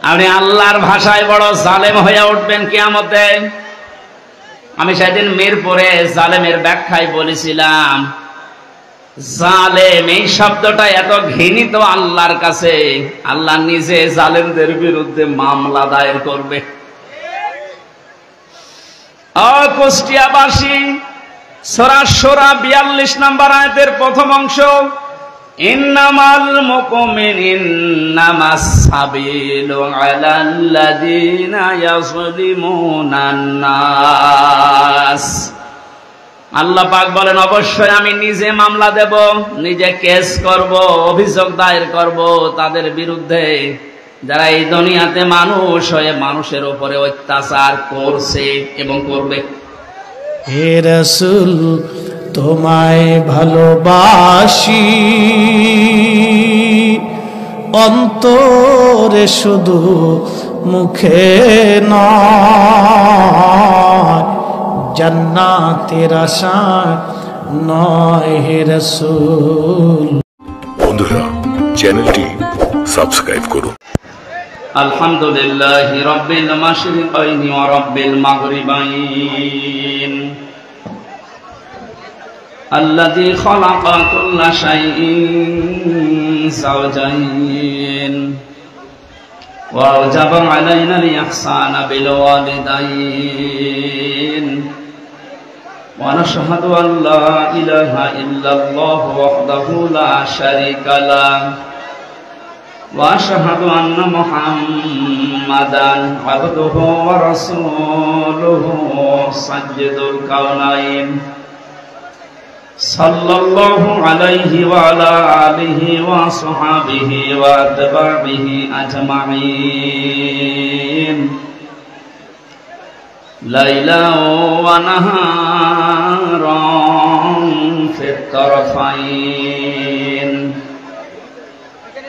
আপনি আল্লাহর ভাষায় বড় জালেম হয়ে উঠবেন কিয়ামতে। আমি সেদিন মিরপুরে জালেমের ব্যাখ্যায় বলেছিলাম, জালেম এই শব্দটা এত ঘৃণিত আল্লাহর কাছে, আল্লাহ নিজে জালেমদের বিরুদ্ধে মামলা দায়ের করবে। কুষ্টিয়াবাসী, সূরা শূরা 42 নম্বর আয়াতের প্রথম অংশ, ইন্নামাল মুমিনুনা সাবিলু আলাল্লাযিনা ইয়াযলিমুনান নাস। আল্লাহ পাক বলেন, অবশ্যই আমি নিজে মামলা দেব, নিজে কেস করব, অভিযোগ দায়ের করব তাদের বিরুদ্ধে যারা এই দুনিয়াতে মানুষ হয়ে মানুষের উপরে অত্যাচার করছে এবং করবে। হে রাসূল, তোমায় ভালোবাসি, অন্তরে শুধু মুখে নয়, জান্নাতের আশা নয় হে রাসূল। বন্ধুরা, চ্যানেলটি সাবস্ক্রাইব করুন। আলহামদুলিল্লাহি রাব্বিল মাশরিকাইনি ওয়া রাব্বিল মাগরিবাইন, আল্লাযী খালাকা কুল্লা শাইইন যাওজাইন ওয়া আওজাবা আলাইনাল ইহসানা বিল ওয়ালিদাইন ওয়া নাশহাদু আল্লা ইলাহা ইল্লাল্লাহু ওয়াহদাহু লা শারীকা লাহু ওয়া আশহাদু আন্না মুহাম্মাদান আবদুহু ওয়া রাসূলুহু সাইয়্যিদুল কাওনাইন সাল্লাল্লাহু আলাইহি ওয়া আলা আলিহি ওয়া সাহবিহি ওয়া আতবাবিহি আজমাইন, লাইলান ওয়া নাহারান ফিত তারফাইন।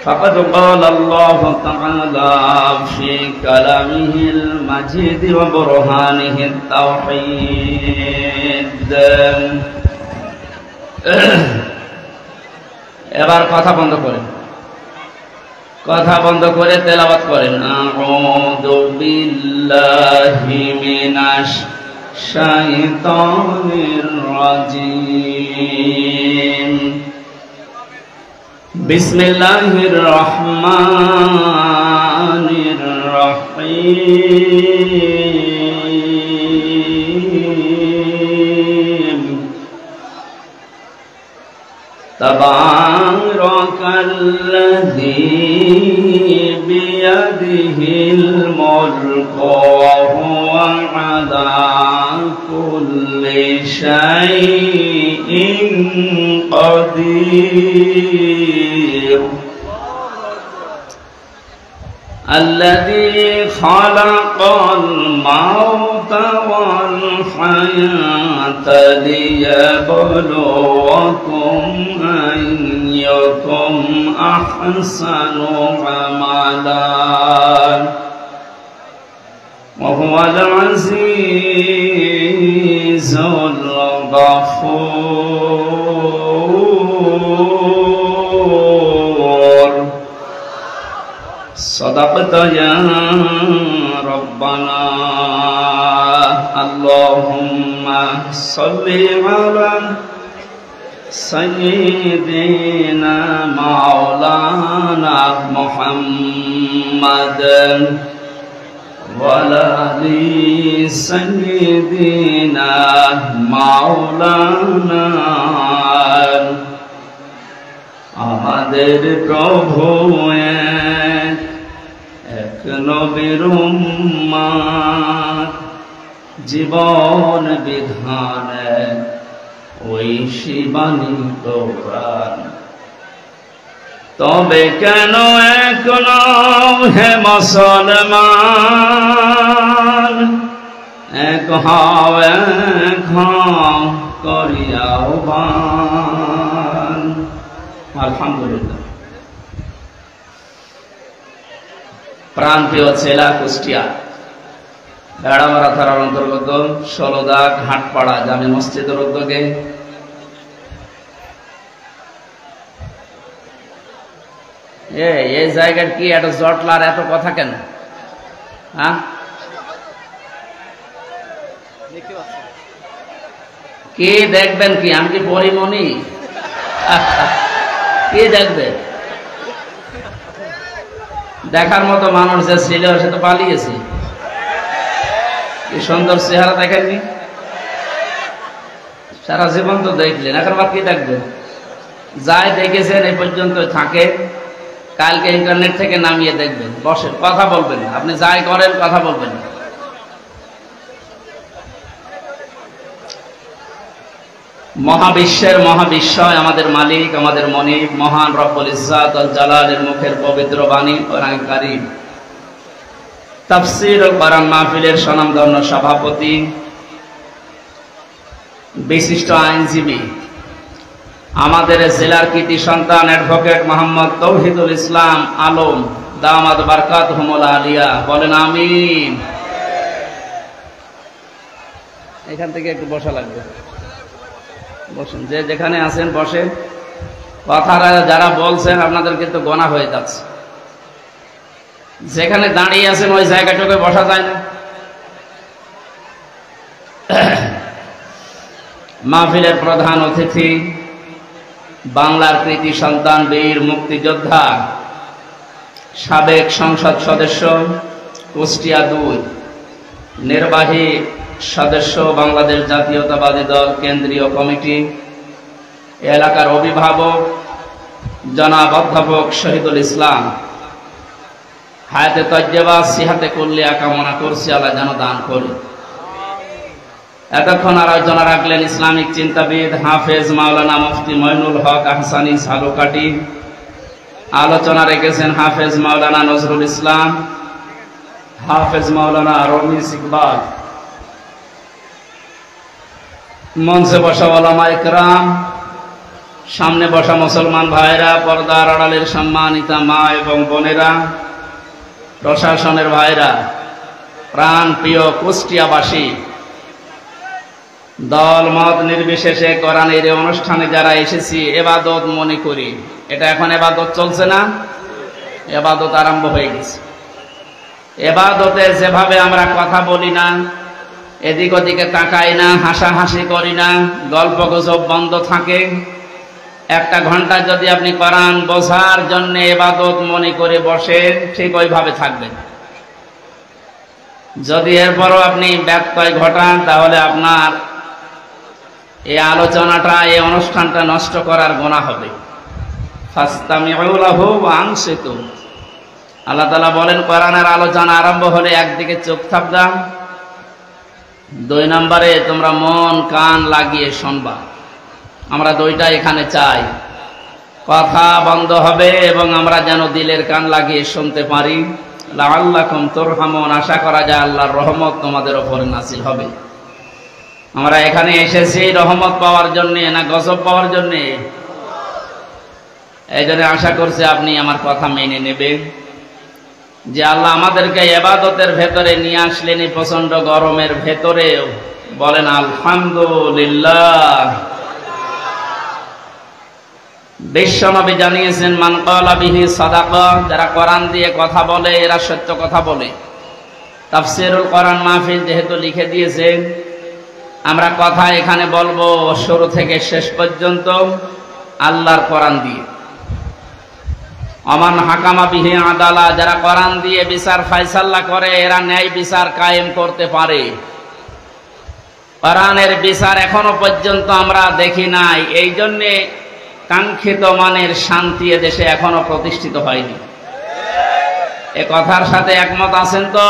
فقد قال الله تعالى في كلامه المجيد وبرهانه التوحيد। এবার কথা বন্ধ করেন, কথা বন্ধ করে তেলাওয়াত করেন, আউযু বিল্লাহি মিনাশ শাইতানির রাজিম, বিসমিল্লাহির রহমানির রহিম, তাবারাকাল্লাযী বিয়াদিহিল মুলকু ওয়া হুয়া আলা কুল্লি শাইইন قدير الذي خلق الموت والحياة ليبلوكم أيكم أحسن عملا وهو العزيز الغفور صدقت يا ربنا اللهم صل على سيدنا مولانا محمد وعلى آل سيدنا مولانا আমাদের প্রভু এক নবীর উম্মত, জীবন বিধান ওই শিবানী কোরআন। তবে কেন এখনো হে মুসলমান, এক হও করিয়া আহ্বান। আলহামদুলিল্লাহ। প্রান্তীয় জেলা কুষ্টিয়া, বেড়ামারা থানার অন্তর্গত ষোলদা ঘাটপাড়া জামে মসজিদের উদ্যোগে এই জায়গার কি এত জটলার এত কথা কেন? হ্যাঁ, কে দেখবেন? কি আমি কি পরিমণি? কে দেখবে? দেখার মতো মানুষ যে ছিল সে তো পালিয়েছে। কি সুন্দর চেহারা দেখেননি? সারা জীবন তো দেখলেন, এখন আবার কি দেখবেন? যাই দেখেছেন এই পর্যন্ত থাকে, কালকে ইন্টারনেট থেকে নামিয়ে দেখবেন, বসেন, কথা বলবেন। আপনি যাই করেন কথা বলবেন। মহাবিশ্বের মহাবিশ্বয় আমাদের মালিক, আমাদের মনিব, মহান রব্বুল ইজ্জাত ওয়াল জালালের মুখের পবিত্র বাণী কোরআন কারীম তাফসীরুল কোরআন মাহফিলের স্বনামধন্য সভাপতি, বিশিষ্ট আইনজীবী, আমাদের জেলার কৃতি সন্তান অ্যাডভোকেট মোহাম্মদ তৌহিদুল ইসলাম আলম দামাত বারকাতুহুমুল আলিয়া, বলেন আমিন। এখান থেকে একটু বসা লাগবে, বসুন, যে যেখানে আছেন বসেন। কথাটা যারা বলছেন আপনাদের কিন্তু গোনা হয়ে যাচ্ছে। যেখানে দাঁড়িয়ে আছেন ওই জায়গাটুকু বসা যায় না। মাহফিলের প্রধান অতিথি, বাংলার কৃতি সন্তান, বীর মুক্তিযোদ্ধা, সাবেক সংসদ সদস্য, কুষ্টিয়া 2 নির্বাহী সদস্য, বাংলাদেশ জাতীয়তাবাদী দল কেন্দ্রীয় কমিটি, এলাকার অভিভাবক জনাব অধ্যাপক শহীদুল ইসলাম, হায়াতে তজ্জেবা সিহাতে কুল্লিয়া কামনা করছি, আল্লাহ যেন দান করে। এতক্ষণ আলোচনা রাখলেন ইসলামিক চিন্তাবিদ হাফেজ মাওলানা মুফতি মইনুল হক আহসানী সালুকাটি। আলোচনা রেখেছেন হাফেজ মাওলানা নজরুল ইসলাম, হাফেজ মাওলানা রমিজ ইকবাল। মঞ্চে বসা ওলামা ইকরাম, সামনে বসা মুসলমান ভাইরা, পর্দার আড়ালের সম্মানিতা মা এবং বোনেরা, প্রশাসনের ভাইরা, প্রাণ প্রিয় কুষ্টিয়াবাসী, দল মত নির্বিশেষে কোরআনের এই অনুষ্ঠানে যারা এসেছি, ইবাদত মনে করি। এটা এখন ইবাদত চলছে না, ইবাদত আরম্ভ হয়ে গেছে। ইবাদতে যেভাবে আমরা কথা বলি না, এদিক ওদিকে তাকাই না, হাসাহাসি করি না, গল্প গুজব বন্ধ থাকে, 1 ঘন্টা যদি আপনি কোরআন বোঝার জন্য ইবাদত মনে করে বসেন, ঠিক ওইভাবে থাকবেন। যদি এরপরও আপনি ব্যত্যয় ঘটান, তাহলে আপনার এই আলোচনাটা, এই অনুষ্ঠানটা নষ্ট করার গুনাহ হবে। ফাস্তামিউ লাহু ওয়া আনসিতু। আল্লাহ তাআলা বলেন, কোরআনের আলোচনা আরম্ভ হলে একদিকে চোখ থাকবা, 2 নম্বরে তোমরা মন কান লাগিয়ে শুনবা। আমরা 2টা এখানে চাই। কথা বন্ধ হবে এবং আমরা যেন দিলের কান লাগিয়ে শুনতে পারি। লাআল্লাকুম তুরহামুন, আশা করা যায় আল্লাহর রহমত তোমাদের উপর নাযিল হবে। আমরা এখানে এসেছি রহমত পাওয়ার জন্য না গজব পাওয়ার জন্য? এই জন্য আশা করছি আপনি আমার কথা মেনে নেবেন যে আল্লাহ আমাদেরকে ইবাদতের ভেতরে নিয়ে আসলেন, এই প্রচন্ড গরমের ভেতরে। বলেন আলহামদুলিল্লাহ। বিশ্বনবী জানিয়েছেন, মান ক্বালা বিহি সাদাকা, যারা কোরআন দিয়ে কথা বলে এরা সত্য কথা বলে। তাফসীরুল কোরআন মাহফিল যেহেতু লিখে দিয়েছেন, আমরা কথা এখানে বলবো শুরু থেকে শেষ পর্যন্ত আল্লাহর কোরআন দিয়ে। আমান হাকামা বিহি আদালা, যারা কোরআন দিয়ে বিচার ফায়সালা করে এরা ন্যায় বিচার কায়েম করতে পারে। কোরআনের বিচার এখনো পর্যন্ত আমরা দেখি নাই, এই জন্যে কাঙ্ক্ষিত মানের শান্তি এদেশে এখনো প্রতিষ্ঠিত হয়নি। এ কথার সাথে একমত আছেন তো?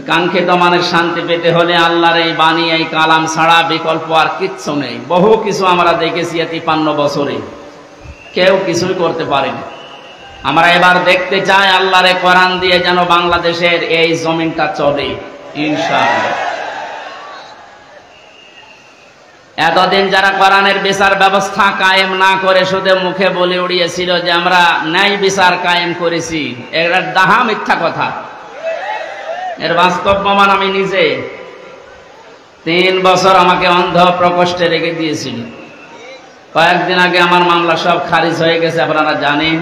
কাঙ্ক্ষিত মানের শান্তি পেতে হলে আল্লাহর এই বাণী, এই কালাম ছাড়া বিকল্প আর কিচ্ছু নেই। বহু কিছু আমরা দেখেছি 53 বছরে, কেউ কিছুই করতে পারেনি। আমরা এবার দেখতে চাই আল্লাহর কোরআন দিয়ে যেন বাংলাদেশের এই জমিনটা চলে ইনশাআল্লাহ। এতদিন যারা কোরআনের বিচার ব্যবস্থা কায়েম না করে শুধু মুখে বলে উড়িয়েছিল যে আমরা ন্যায় বিচার কায়েম করেছি, এটা ডাহা মিথ্যা কথা। এর বাস্তব প্রমাণ আমি নিজে। 3 বছর আমাকে অন্ধ প্রকোষ্ঠে রেখে দিয়েছিল। কয়েকদিন আগে আমার মামলা সব খারিজ হয়ে গেছে, আপনারা জানেন।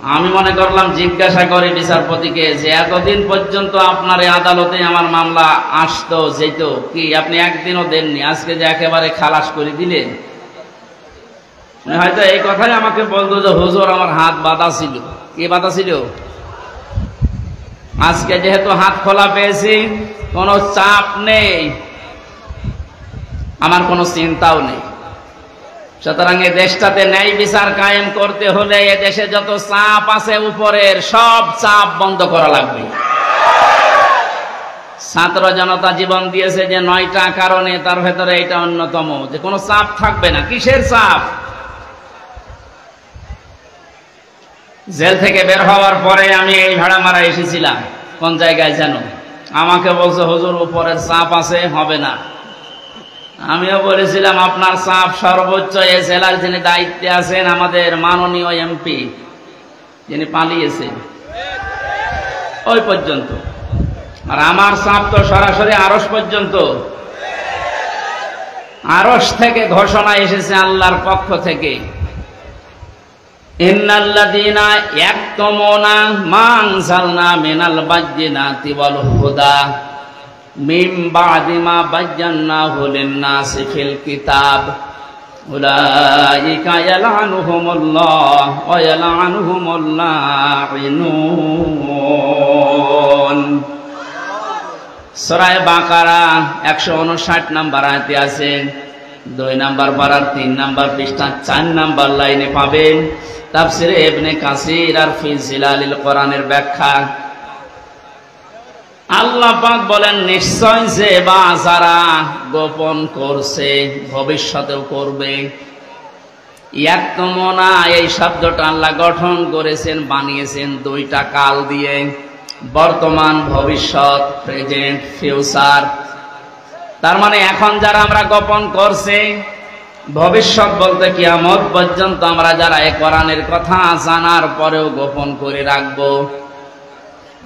আমি মনে করলাম জিজ্ঞাসা করে বিচারপতিকে যে এতদিন পর্যন্ত আপনার এই আদালতে আমার মামলা আসতো যেত, কি আপনি একদিনও দেননি, আজকে যে একেবারে খালাস করে দিলেন? হয়তো এই কথাই আমাকে বলতো যে হুজুর আমার হাত বাঁধা ছিল। কি বাঁধা ছিল? আজকে যেহেতু হাত খোলা পেয়েছি, কোনো চাপ নেই, আমার কোনো চিন্তাও নেই। সুতরাং এই দেশটাতে ন্যায় বিচার কায়েম করতে হলে এ দেশে যত চাপ আছে উপরের সব চাপ বন্ধ করা লাগবে। ছাত্র জনতা জীবন দিয়েছে যে 9টা কারণে, তার ভেতরে এটা অন্যতম, যে কোনো চাপ থাকবে না। কিসের চাপ? জেল থেকে বের হওয়ার পরে আমি এই ভাড়া মারা এসেছিলাম, কোন জায়গায় যেন, আমাকে বলছে হুজুর উপরের চাপ আছে, হবে না। আমিও বলেছিলাম আপনার চাপ সর্বোচ্চ এই জেলার যিনি দায়িত্বে আছেন, আমাদের মাননীয় এমপি যিনি পালিয়েছেন, ওই পর্যন্ত। আর আমার চাপ তো সরাসরি আরশ পর্যন্ত। আরশ থেকে ঘোষণা এসেছে আল্লাহর পক্ষ থেকে, ইন্নাল্লাযীনা ইয়াকতুমুনা মা আনজালনা মিনাল বায়্যিনাতি ওয়াল হুদা মিন বা'দি মা বায়্যানাহু লিন-নাসি ফিল কিতাব উলাইকা ইয়ালআনুহুমুল্লাহ ওয়া ইয়ালআনুহুমুল লাঈনুন। সূরা বাকারা 159 নম্বর আয়াতে আছে, 2 নম্বর পারার 3 নম্বর পৃষ্ঠা 4 নম্বর লাইনে পাবেন তাফসিরে ইবনে কাসির আর ফি জিলালিল কোরআনের ব্যাখ্যা। আল্লাহ পাক বলেন, নিশ্চয় যে বা যারা গোপন করছে ভবিষ্যতেও করবে। ইয়াকতুমুনা এই শব্দটা আল্লাহ গঠন করেছেন, বানিয়েছেন 2টা কাল দিয়ে, বর্তমান, ভবিষ্যৎ, প্রেজেন্ট, ফিউচার। তার মানে এখন যারা আমরা গোপন করছি, ভবিষ্যৎ বলতে কিয়ামত পর্যন্ত আমরা যারা এই কোরআনের কথা জানার পরেও গোপন করে রাখবো।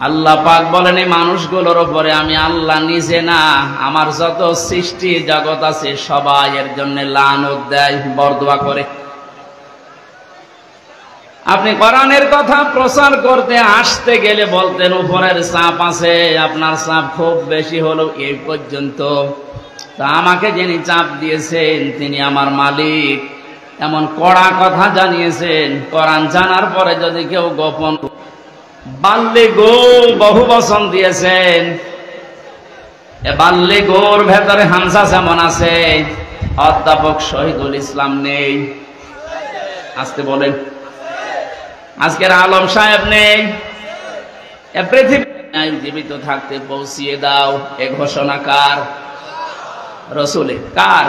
আল্লাহ পাক বলেন, এই মানুষগুলোর উপরে আমি আল্লাহ নিজে না, আমার যত সৃষ্টি জগৎ আছে সবাই এর জন্য লানত দেয়, বরদোয়া করে। আপনি কোরআনের কথা প্রচার করতে আসতে গেলে বলতেন উপরের চাপ আছে, আপনার চাপ খুব বেশি হলো এই পর্যন্ত। তা আমাকে যিনি চাপ দিয়েছেন তিনি আমার মালিক, এমন কড়া কথা জানিয়েছেন। কোরআন জানার পরে যদি কেউ গোপন, বাল্লিগু বহু বচন দিয়েছেন, এ বাল্লিগুর ভেতরে হামজা যেমন আছে, অধ্যাপক শহীদুল ইসলাম নেই। আজকে বলেন, আজকের আলম সাহেব নেই। এ পৃথিবী জীবিত থাকতে পৌঁছিয়ে দাও, এ ঘোষণা কার? রসুলের। কার?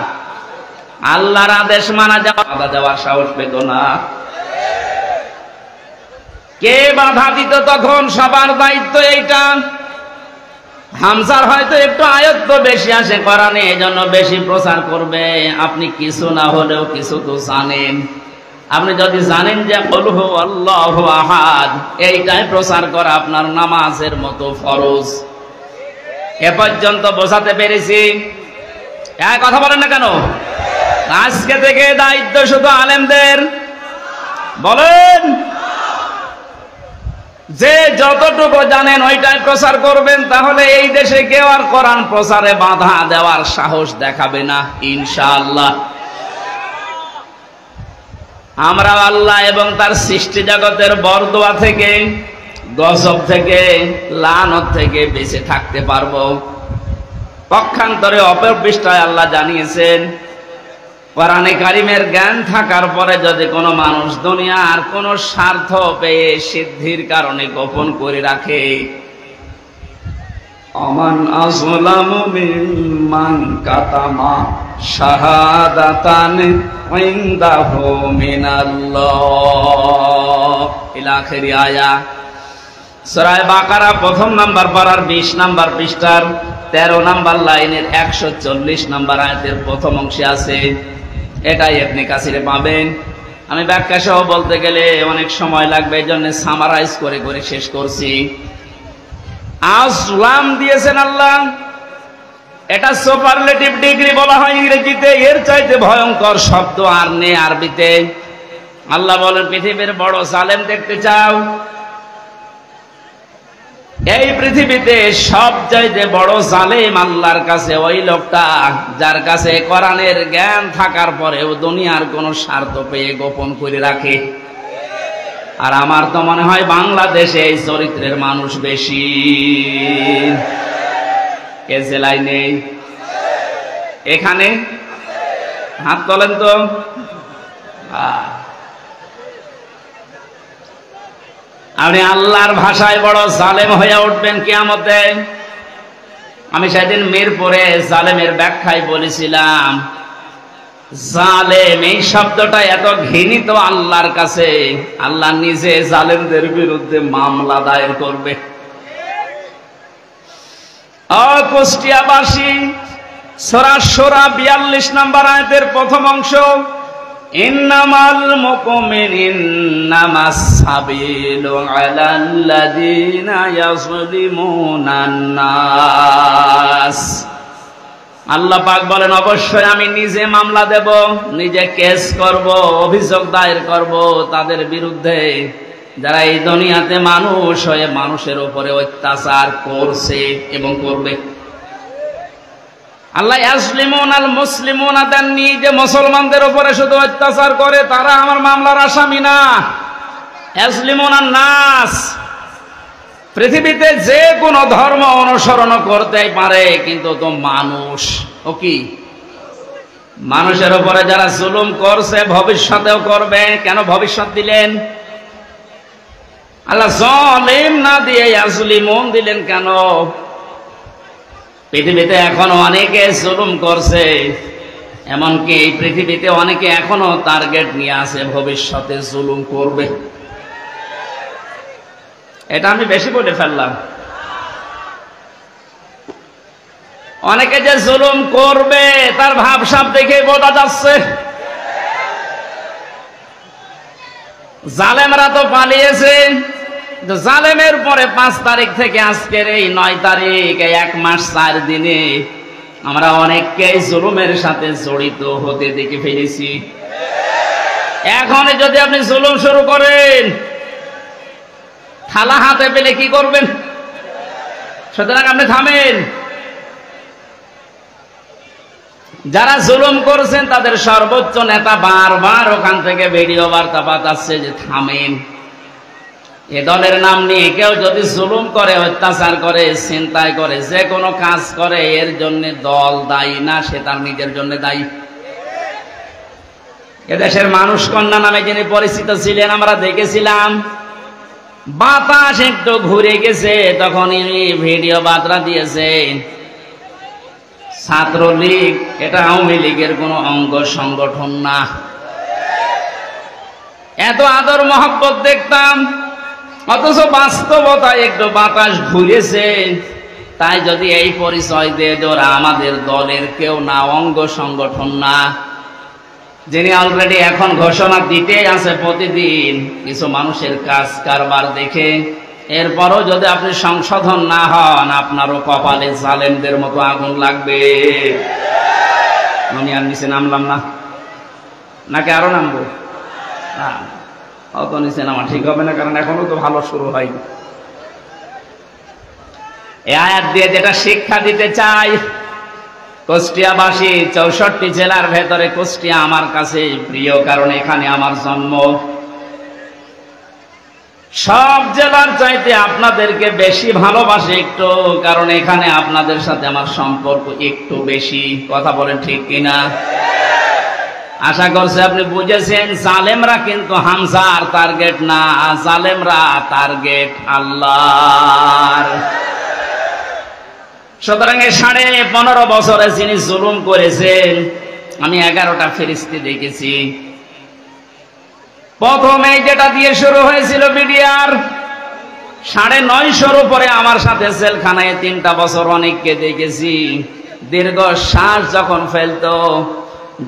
আল্লাহর আদেশ মানা বাধা দেওয়ার সাহস পেত না। কে বাধা দিত তখন? সবার দায়িত্ব এইটা। হামজার হয়তো একটু আয়ত্ত বেশি আসে কোরআনে, এজন্য বেশি প্রচার করবে। আপনি কিছু না হলেও কিছু তো জানেন। আপনি যদি জানেন যে কুল হু আল্লাহু আহাদ, এইটাই প্রচার করা আপনার নামাজের মতো ফরজ। এ পর্যন্ত বোঝাতে পেরেছি? এক কথা বলেন না কেন? আজকে থেকে দায়িত্ব শুধু আলেমদের। বলেন, যে যতটুকু জানেন ওইটাই প্রচার করবেন, তাহলে এই দেশে কেউ আর কোরআন প্রচারে বাধা দেওয়ার সাহস দেখাবে না ইনশাআল্লাহ। আমরা আল্লাহ এবং তার সৃষ্টি জগতের বরদোয়া থেকে, গজব থেকে, লানত থেকে বেঁচে থাকতে পারবো। পক্ষান্তরে অপর পৃষ্ঠায় আল্লাহ জানিয়েছেন, কোরআনে কারিমের জ্ঞান থাকার পরে যদি কোনো মানুষ দুনিয়ার কোনো স্বার্থ পেয়ে সিদ্ধির কারণে গোপন করে রাখে, আমান আযলামু মিম্মান কাতামা শাহাদাতান ইনদাহু মিনাল্লাহ ইলা আখিরি আয়া। সূরা বাকারা 1 নম্বর পারার 20 নম্বর পৃষ্ঠার 13 নম্বর লাইনের 140 নম্বর আয়াতের প্রথম অংশে আছে। এটাই ইবনে কাসিরে পাবেন। আমি ব্যাখ্যা সহ বলতে গেলে অনেক সময় লাগবে, এই জন্য সামারাইজ করে করে শেষ করছি। আযলাম দিয়েছেন আল্লাহ, এটা সুপারলেটিভ ডিগ্রি বলা হয় ইংরেজিতে। এর চাইতে ভয়ঙ্কর শব্দ আর নেই আরবিতে। আল্লাহ বলেন পৃথিবীর বড় জালেম দেখতে চাও? এই পৃথিবীতে সবচাইতে বড় জালেম আল্লাহর কাছে ওই লোকটা যার কাছে কোরআনের জ্ঞান থাকার পরেও দুনিয়ার কোনো স্বার্থ পেয়ে গোপন করে রাখে। আর আমার তো মনে হয় বাংলাদেশে এই চরিত্রের মানুষ বেশি। এ জেলায় নেই, এখানে হাত তোলেন তো। আপনি আল্লাহর ভাষায় বড় জালেম হয়ে উঠবেন কিয়ামতে। আমি সেদিন মিরপুরে জালেমের ব্যাখ্যায় বলেছিলাম, জালেম এই শব্দটা এত ঘৃণিত আল্লাহর কাছে, আল্লাহ নিজে জালেমদের বিরুদ্ধে মামলা দায়ের করবে। কুষ্টিয়াবাসী সূরা শূরা 42 নম্বর আয়াতের প্রথম অংশ, ইন্নামাল মুমিনুনা সাবিলু আলাল্লাযিনা ইয়াযলিমুনান নাস। আল্লাহ পাক বলেন অবশ্যই আমি নিজে মামলা দেব, নিজে কেস করব, অভিযোগ দায়ের করব তাদের বিরুদ্ধে যারা এই দুনিয়াতে মানুষ হয়ে মানুষের উপরে অত্যাচার করছে এবং করবে। আল্লাহ ইয়াসলিমুনাল মুসলিমুনা দেননি যে মুসলমানদের উপরে শুধু অত্যাচার করে তারা আমার মামলার আসামি না। ইয়াসলিমুনান নাস, পৃথিবীতে যে কোনো ধর্ম অনুসরণ করতেই পারে, কিন্তু তো মানুষ ও কি মানুষের উপরে যারা জুলুম করছে ভবিষ্যতেও করবে। কেন ভবিষ্যৎ দিলেন? আল্লাহ জালিম না দিয়ে ইয়াসলিমুন দিলেন কেন? পৃথিবীতে এখনো অনেকে জুলুম করছে, এমনকি এই পৃথিবীতে অনেকে এখনো টার্গেট নিয়ে আছে ভবিষ্যতে জুলুম করবে। এটা আমি বেশি বলে ফেললাম। অনেকে যে জুলুম করবে তার ভাবসাব দেখে বোঝা যাচ্ছে। জালেমরা তো পালিয়েছে, জালেমের পরে 5 তারিখ থেকে আজকের এই 9 তারিখ, 1 মাস 4 দিনে আমরা অনেককেই জুলুমের সাথে জড়িত হতে দেখে ফেলেছি। এখন যদি আপনি জুলুম শুরু করেন, থালা হাতে পেলে কি করবেন? সুতরাং আপনি থামেন। যারা জুলুম করছেন তাদের সর্বোচ্চ নেতা বারবার ওখান থেকে ভিডিও বার্তা পাঠাচ্ছে যে থামেন। এ দলের নাম নিয়ে কেউ যদি জুলুম করে, অত্যাচার করে, চিন্তাই করে, যে কোনো কাজ করে, এর জন্য দল দায়ী না, সে তার নিজের জন্য দায়ী। এদেশের মানুষ কন্যা নামে যিনি পরিচিত ছিলেন আমরা দেখেছিলাম, বাতাস একটু ঘুরে গেছে তখন ইনি ভিডিও বার্তা দিয়েছেন ছাত্রলীগ এটা আওয়ামী লীগের কোনো অঙ্গ সংগঠন না। এত আদর মহব্বত দেখতাম, অথচ বাস্তবতায় একটু বাতাস ঘুরেছে। তাই যদি এই পরিচয় দিয়ে ওরা আমাদের দলের কেউ না, অঙ্গ সংগঠন না, যিনি অলরেডি এখন ঘোষণা দিতে আছে প্রতিদিন কিছু মানুষের কাজ কারবার দেখে, এরপরও যদি আপনি সংশোধন না হন, আপনারও কপালে জালেমদের মতো আগুন লাগবে। আমি আর নিচে নামলাম না, নাকি আরো নামবো? না, অত নিচে নামা ঠিক হবে না, কারণ এখনো তো ভালো শুরু হয়নি। এই আয়াত দিয়ে যেটা শিক্ষা দিতে চাই, কুষ্টিয়াবাসী 64 জেলার ভেতরে কুষ্টিয়া আমার কাছে প্রিয়, কারণ এখানে আমার জন্ম। সব জেলার চাইতে আপনাদেরকে বেশি ভালোবাসি একটু, কারণ এখানে আপনাদের সাথে আমার সম্পর্ক একটু বেশি। কথা বলেন ঠিক কিনা? আশা করছি আপনি বুঝেছেন। জালেমরা কিন্তু হামজার টার্গেট না, জালেমরা টার্গেট আল্লাহর। সুতরাং 15.5 বছরে যিনি জুলুম করেছেন, আমি 11টা ফেরেশতা দেখেছি। প্রথমে যেটা দিয়ে শুরু হয়েছিল বিডিআর, 950 উপরে আমার সাথে জেলখানায় 3টা বছর অনেককে দেখেছি। দীর্ঘ শ্বাস যখন ফেলতো,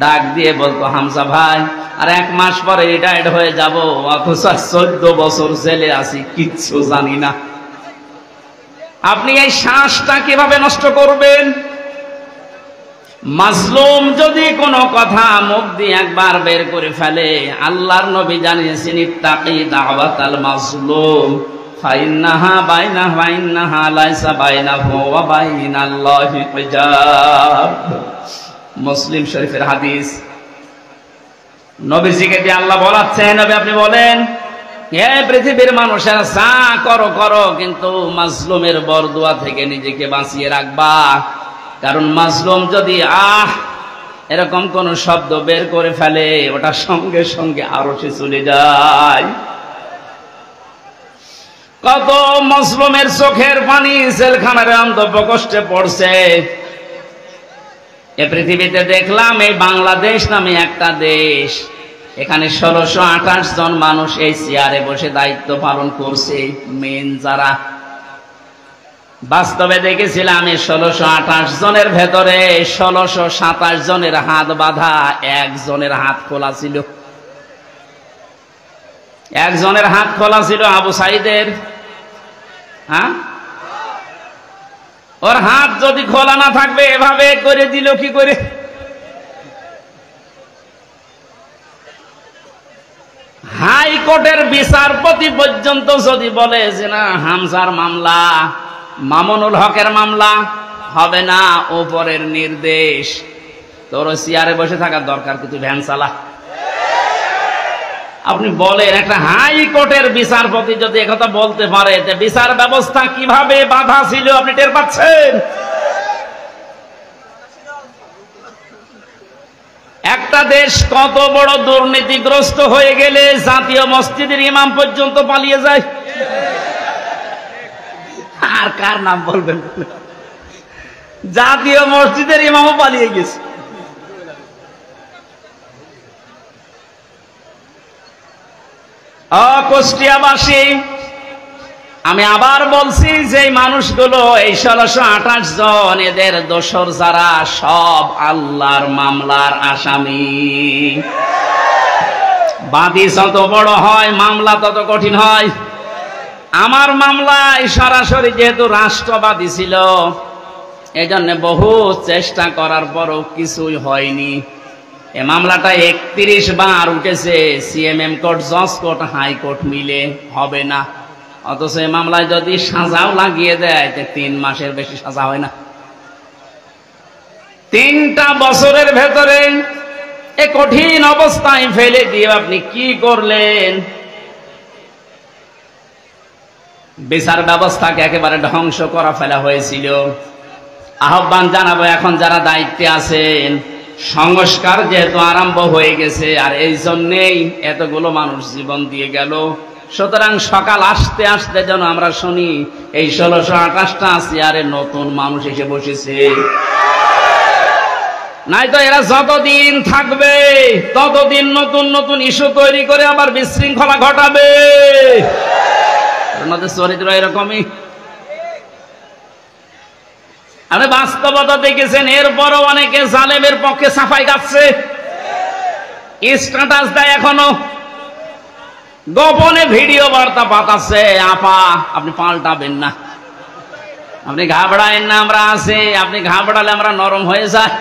ডাক দিয়ে বলতো হামজা ভাই আর 1 মাস পরে রিটায়ার্ড হয়ে যাব, অথচ 14 বছর জেলে আছি, কিচ্ছু জানি না। আপনি এই শ্বাসটা কিভাবে নষ্ট করবেন? মাজলুম যদি কোনো কথা মুখ দিয়ে একবার বের করে ফেলে, আল্লাহর নবী জানিয়েছেন ইত্তাকি দাওয়াতাল মাজলুম ফাইন্নাহা বাইনাহা লাইসা বাইনাহু ওয়া বাইনাল্লাহি হিজাব। মুসলিম শরীফের হাদিস। নবীজিকে দিয়ে আল্লাহ বলাচ্ছেন, নবী আপনি বলেন, হে পৃথিবীর মানুষেরা যা করো করো, কিন্তু মাজলুমের বরদুয়া থেকে নিজেকে বাঁচিয়ে রাখবা। কারণ মাজলুম যদি এরকম কোন শব্দ বের করে ফেলে, ওটা সঙ্গে সঙ্গে আরশে চলে যায়। কত মাজলুমের চোখের পানি জেলখানার অন্তঃ কষ্টে পড়ছে। এ পৃথিবীতে দেখলাম এই বাংলাদেশ নামে একটা দেশ, এখানে 1628 জন মানুষ এই চেয়ারে বসে দায়িত্ব পালন করছে। মেন যারা, বাস্তবে দেখেছিলাম এই 1628 জনের ভেতরে 1627 জনের হাত বাঁধা, একজনের হাত খোলা ছিল। একজনের হাত খোলা ছিল আবু সাইদের। হ্যাঁ, ওর হাত যদি খোলা না থাকবে এভাবে করে দিল কি করে? হাইকোর্টের বিচারপতি পর্যন্ত যদি বলে যে না, হামজার মামলা, মামুনুল হকের মামলা হবে না, ওপরের নির্দেশ, তোর চেয়ারে বসে থাকার দরকার কি, তুই ভ্যান চালা। আপনি বলেন, একটা হাইকোর্টের বিচারপতি যদি একথা বলতে পারে, বিচার ব্যবস্থা কিভাবে বাধা ছিল আপনি টের পাচ্ছেন? একটা দেশ কত বড় দুর্নীতিগ্রস্ত হয়ে গেলে জাতীয় মসজিদের ইমাম পর্যন্ত পালিয়ে যায়। আর কার নাম বলবেন? জাতীয় মসজিদের ইমামও পালিয়ে গেছে। কুষ্টিয়াবাসী, আমি আবার বলছি যে মানুষগুলো এই 1628 জন, এদের দোসর যারা, সব আল্লাহর মামলার আসামি। বাদী যত বড় হয় মামলা তত কঠিন হয়। আমার মামলায় সরাসরি যেহেতু রাষ্ট্রবাদী ছিল, এই জন্য বহু চেষ্টা করার পরও কিছুই হয়নি। এ মামলাটা 31 বার উঠেছে, সিএমএম কোর্ট, জজ কোর্ট, হাইকোর্ট মিলে, হবে না। অথচ এই মামলায় যদি সাজাও লাগিয়ে দেয়, 3 মাসের বেশি সাজা হয় না। 3টা বছরের ভেতরে এ কঠিন অবস্থায় ফেলে দিয়ে আপনি কি করলেন? বিচার ব্যবস্থাকে একেবারে ধ্বংস করা ফেলা হয়েছিল। আহ্বান জানাবো, এখন যারা দায়িত্বে আছেন, সংস্কার যেহেতু আরম্ভ হয়ে গেছে, আর এই জন্যেই এতগুলো মানুষ জীবন দিয়ে গেল, সুতরাং সকাল আসতে আসতে যেন আমরা শুনি এই 1628টা চেয়ারে নতুন মানুষ এসে বসেছে। নাই তো এরা যতদিন থাকবে ততদিন নতুন নতুন ইস্যু তৈরি করে আবার বিশৃঙ্খলা ঘটাবে। ওনাদের চরিত্র এরকমই। আপনি বাস্তবতা দেখেছেন, এরপরও অনেকে জালেমের পক্ষে সাফাই গাচ্ছে, স্ট্যাটাস দেয়, এখনো গোপনে ভিডিও বার্তা পাঠাচ্ছে। আপা আপনি পাল্টাবেন না, আপনি ঘাবড়ায়েন না, আমরা আছি। আপনি ঘাবড়ালে আমরা নরম হয়ে যায়।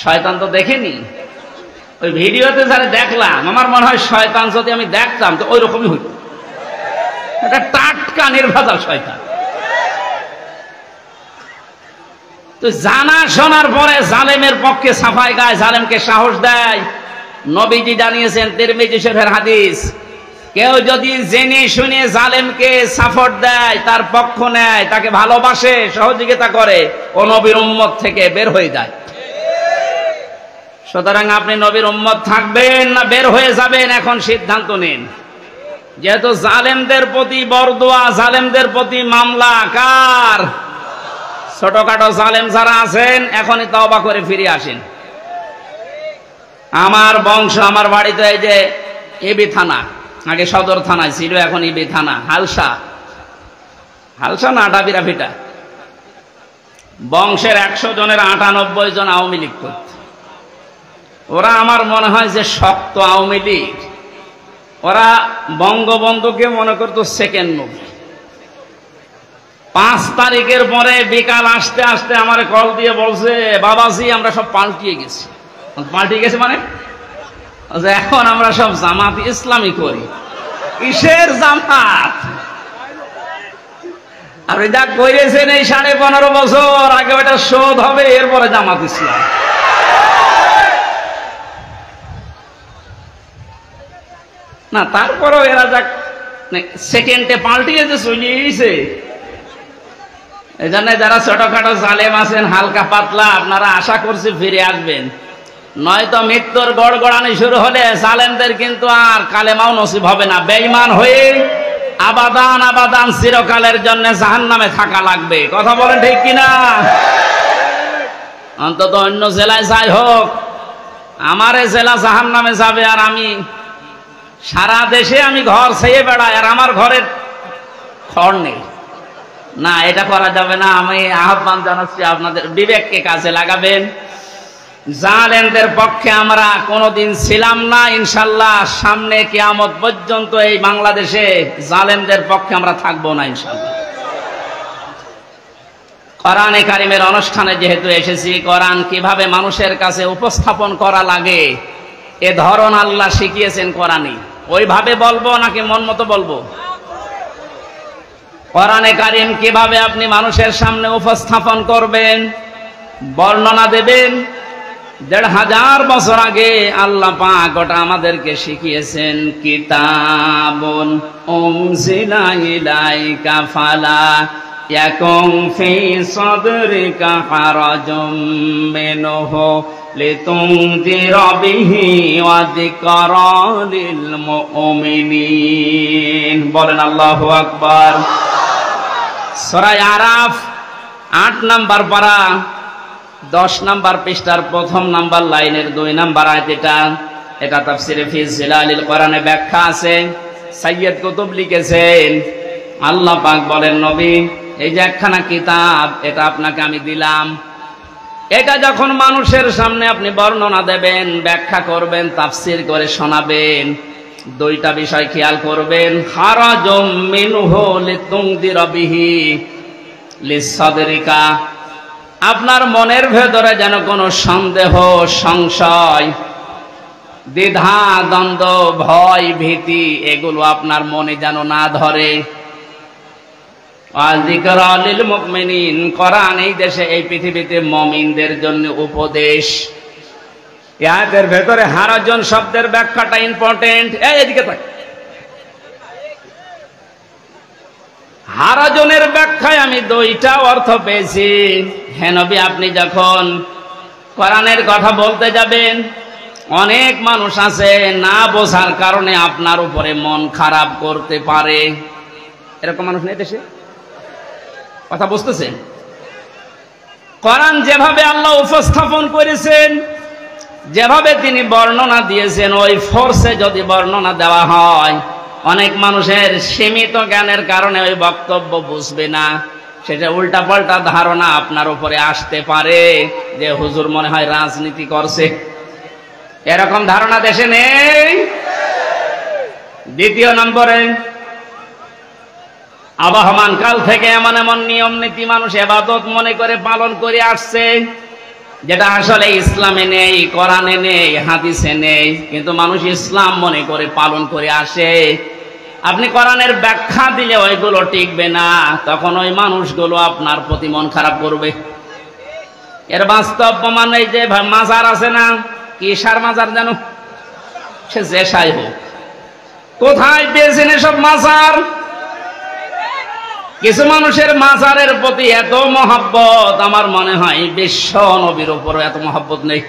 শয়তান তো দেখেনি, ওই ভিডিওতে যারা দেখলাম, আমার মনে হয় শয়তান যদি আমি দেখতাম তো ওই রকমই হইত। এটা টাটকা নির্ভেজাল শয়তান। তো জানা শোনার পরে জালেমের পক্ষে সাফাই গায়, জালেমকে সাহস দেয়। নবীজি জানিয়েছেন, তিরমিজি শরীফের হাদিস, কেউ যদি জেনে শুনে জালেমকে সাপোর্ট দেয়, তার পক্ষ নেয়, তাকে ভালোবাসে, সহযোগিতা করে, ও নবীর উম্মত থেকে বের হয়ে যায়। সুতরাং আপনি নবীর উম্মত থাকবেন না বের হয়ে যাবেন, এখন সিদ্ধান্ত নিন। যেহেতু জালেমদের প্রতি বরদোয়া, জালেমদের প্রতি মামলা কার? ছোটখাটো জালেম যারা আছেন, এখনই তওবা করে ফিরে আসেন। আমার বংশ, আমার বাড়িতে এই যে এবি থানা, আগে সদর থানায় ছিল, এখন ইবি থানা, হালসা, হালসা না ডাবিরা ভিটা, বংশের 100 জনের 98 জন আওয়ামী লীগ করত। ওরা আমার মনে হয় যে শক্ত আওয়ামী লীগ। ওরা বঙ্গবন্ধুকে মনে করতো সেকেন্ড নবী। 5 তারিখের পরে বিকাল আসতে আসতে আমারে কল দিয়ে বলছে, বাবাজি আমরা সব পাল্টিয়ে গেছি। পাল্টিয়ে গেছে মানে এখন আমরা সব জামাত ইসলামী করি। কিসের জামাত? আপনি যা করেছেন এই 15.5 বছর আগে ওটা শোধ হবে, এরপরে জামাত ইসলাম। না তারপরেও এরা যা সেকেন্ডে পাল্টিয়ে যে চলে এসেছে, এই জন্য যারা ছোটখাটো জালেম আছেন হালকা পাতলা, আপনারা আশা করছি ফিরে আসবেন, নয়তো মৃত্যুর গড়গড়ানি শুরু হলে জালেমদের কিন্তু আর কালেমাও নসিব হবে না। বেঈমান হয়ে আবাদান আবাদান চিরকালের জন্য জাহান্নামে থাকা লাগবে। কথা বলেন ঠিক কিনা? অন্তত অন্য জেলায় যাই হোক, আমার জেলা জাহান্নামে যাবে আর আমি সারা দেশে আমি ঘর ছেয়ে বেড়াই আর আমার ঘরের খড় নেই। না, এটা করা যাবে না। আমি আহ্বান জানাচ্ছি আপনাদের বিবেককে কাজে লাগাবেন। জালেমদের পক্ষে আমরা কোনোদিন ছিলাম না, ইনশাল্লাহ সামনে কিয়ামত পর্যন্ত এই বাংলাদেশে জালেমদের পক্ষে আমরা থাকবো না ইনশাল্লাহ। কোরআনে কারিমের অনুষ্ঠানে যেহেতু এসেছি, কোরআন কিভাবে মানুষের কাছে উপস্থাপন করা লাগে এ ধরন আল্লাহ শিখিয়েছেন কোরআনে। ওইভাবে বলবো নাকি মন মতো বলবো? কোরআনে কারিম কিভাবে আপনি মানুষের সামনে উপস্থাপন করবেন, বর্ণনা দেবেন, 1500 বছর আগে আল্লাহ পাক ওটা আমাদেরকে শিখিয়েছেন। কিতাবুন উনজিলা ইলাইকা ফালা ইয়াকুম ফি সাদরিকা হারাজুম মিনহু লিতুনযিরা বিহি ওয়া যিকরা লিল মুমিনিন। বলেন আল্লাহু আকবার। সূরা আরাফ 8 নম্বর পারা 10 নম্বর পৃষ্ঠার 1 নম্বর লাইনের 2 নম্বর আয়াত। এটা তাফসীরে ফি জিলালিল কোরআনে ব্যাখ্যা আছে, সাইয়্যিদ কুতুব লিখেছেন। আল্লাহ পাক বলেন, নবী এই যে একখানা কিতাব এটা আপনাকে আমি দিলাম, এটা যখন মানুষের সামনে আপনি বর্ণনা দেবেন, ব্যাখ্যা করবেন, তাফসীর করে শোনাবেন, 2টা বিষয় খেয়াল করবেন। হারাজুম মিনহু লিতুনযিরা বিহি লিসাদরিকা, আপনার মনের ভেতরে যেন কোনো সন্দেহ, সংশয়, দ্বিধা, দ্বন্দ্ব, ভয়, ভীতি এগুলো আপনার মনে যেন না ধরে। যিকরা লিল মুমিনিন, কোরআন এই দেশে এই পৃথিবীতে মুমিনদের জন্য উপদেশ। এই আয়াতের ভেতরে হারাজন শব্দের ব্যাখ্যাটা ইম্পর্টেন্ট। এদিকে তাক। হারাজনের ব্যাখ্যায় আমি 2টা অর্থ পেয়েছি। হে নবী, আপনি যখন কোরআনের কথা বলতে যাবেন, অনেক মানুষ আছে না বোঝার কারণে আপনার উপরে মন খারাপ করতে পারে। এরকম মানুষ নেই দেশে? কথা বুঝতেছেন? কোরআন যেভাবে আল্লাহ উপস্থাপন করেছেন, যেভাবে তিনি বর্ণনা দিয়েছেন, ওই ফোর্সে যদি বর্ণনা দেওয়া হয়, অনেক মানুষের সীমিত জ্ঞানের কারণে ওই বক্তব্য বুঝবে না, সেটা উল্টাপাল্টা ধারণা আপনার উপরে আসতে পারে যে হুজুর মনে হয় রাজনীতি করছে। এরকম ধারণা দেশে নেই। 2 নম্বরে, আবহমান কাল থেকে এমন এমন নিয়ম নীতি মানুষ ইবাদত মনে করে পালন করে আসছে, যেটা আসলে ইসলামে নেই, কোরআনে নেই, হাদিসে নেই, কিন্তু মানুষ ইসলাম মনে করে পালন করে আসে। আপনি কোরআনের ব্যাখ্যা দিলে ওইগুলো টিকবে না, তখন ওই মানুষগুলো আপনার প্রতি মন খারাপ করবে। এর বাস্তব প্রমাণ এই যে মাজার আছে না, কি সার মাজার জানো, সে যে সাই হোক, কোথায় পেয়েছেন এসব মাজার? কিছু মানুষের মাজারের প্রতি এত মহব্বত, আমার মনে হয় বিশ্ব নবীর উপরও এত মহব্বত নেই।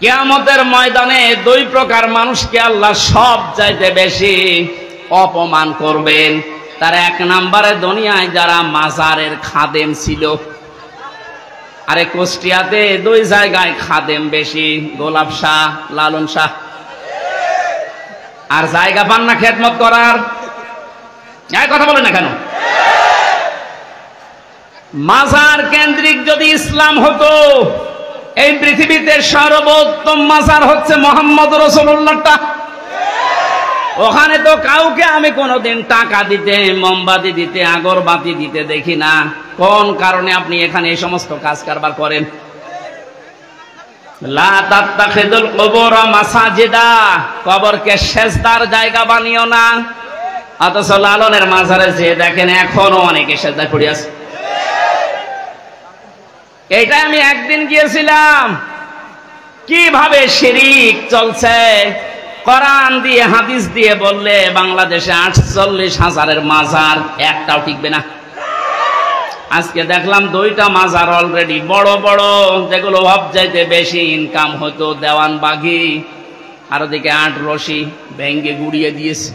কিয়ামতের ময়দানে 2 প্রকার মানুষকে আল্লাহ সব চাইতে বেশি অপমান করবেন। তার 1 নম্বরে দুনিয়ায় যারা মাজারের খাদেম ছিল। আরে কুষ্টিয়াতে 2 জায়গায় খাদেম বেশি, গোলাপ শাহ, লালন শাহ। আর জায়গা পান না খেদমত করার। কথা বলে না কেন? মাজার কেন্দ্রিক যদি ইসলাম হতো, এই পৃথিবীতে সর্বোত্তম মাজার হচ্ছে মুহাম্মদ রাসূলুল্লাহটা। ওখানে তো কাউকে আমি কোনোদিন টাকা দিতে, মোমবাতি দিতে, আগরবাতি দিতে দেখি না। কোন কারণে আপনি এখানে এই সমস্ত কাজ কারবার করেন? লা তাত্তাখিদুল কুবুর মাসাজিদা, কবরকে সেজদার জায়গা বানিও না। অথচ লালনের মাজারে যে দেখেন এখনো অনেকে সেজদা পড়ে আছে। এইটাই আমি একদিন গিয়েছিলাম, কিভাবে শিরিক চলছে। কোরআন দিয়ে হাদিস দিয়ে বললে বাংলাদেশে 48,000-এর মাজার, একটাও টিকবে না। আজকে দেখলাম 2টা মাজার অলরেডি বড় বড়, যেগুলো সবচাইতে বেশি ইনকাম হতো, দেওয়ানবাগি আর ওদিকে 8 রশি ভেঙ্গে গুড়িয়ে দিয়েছে।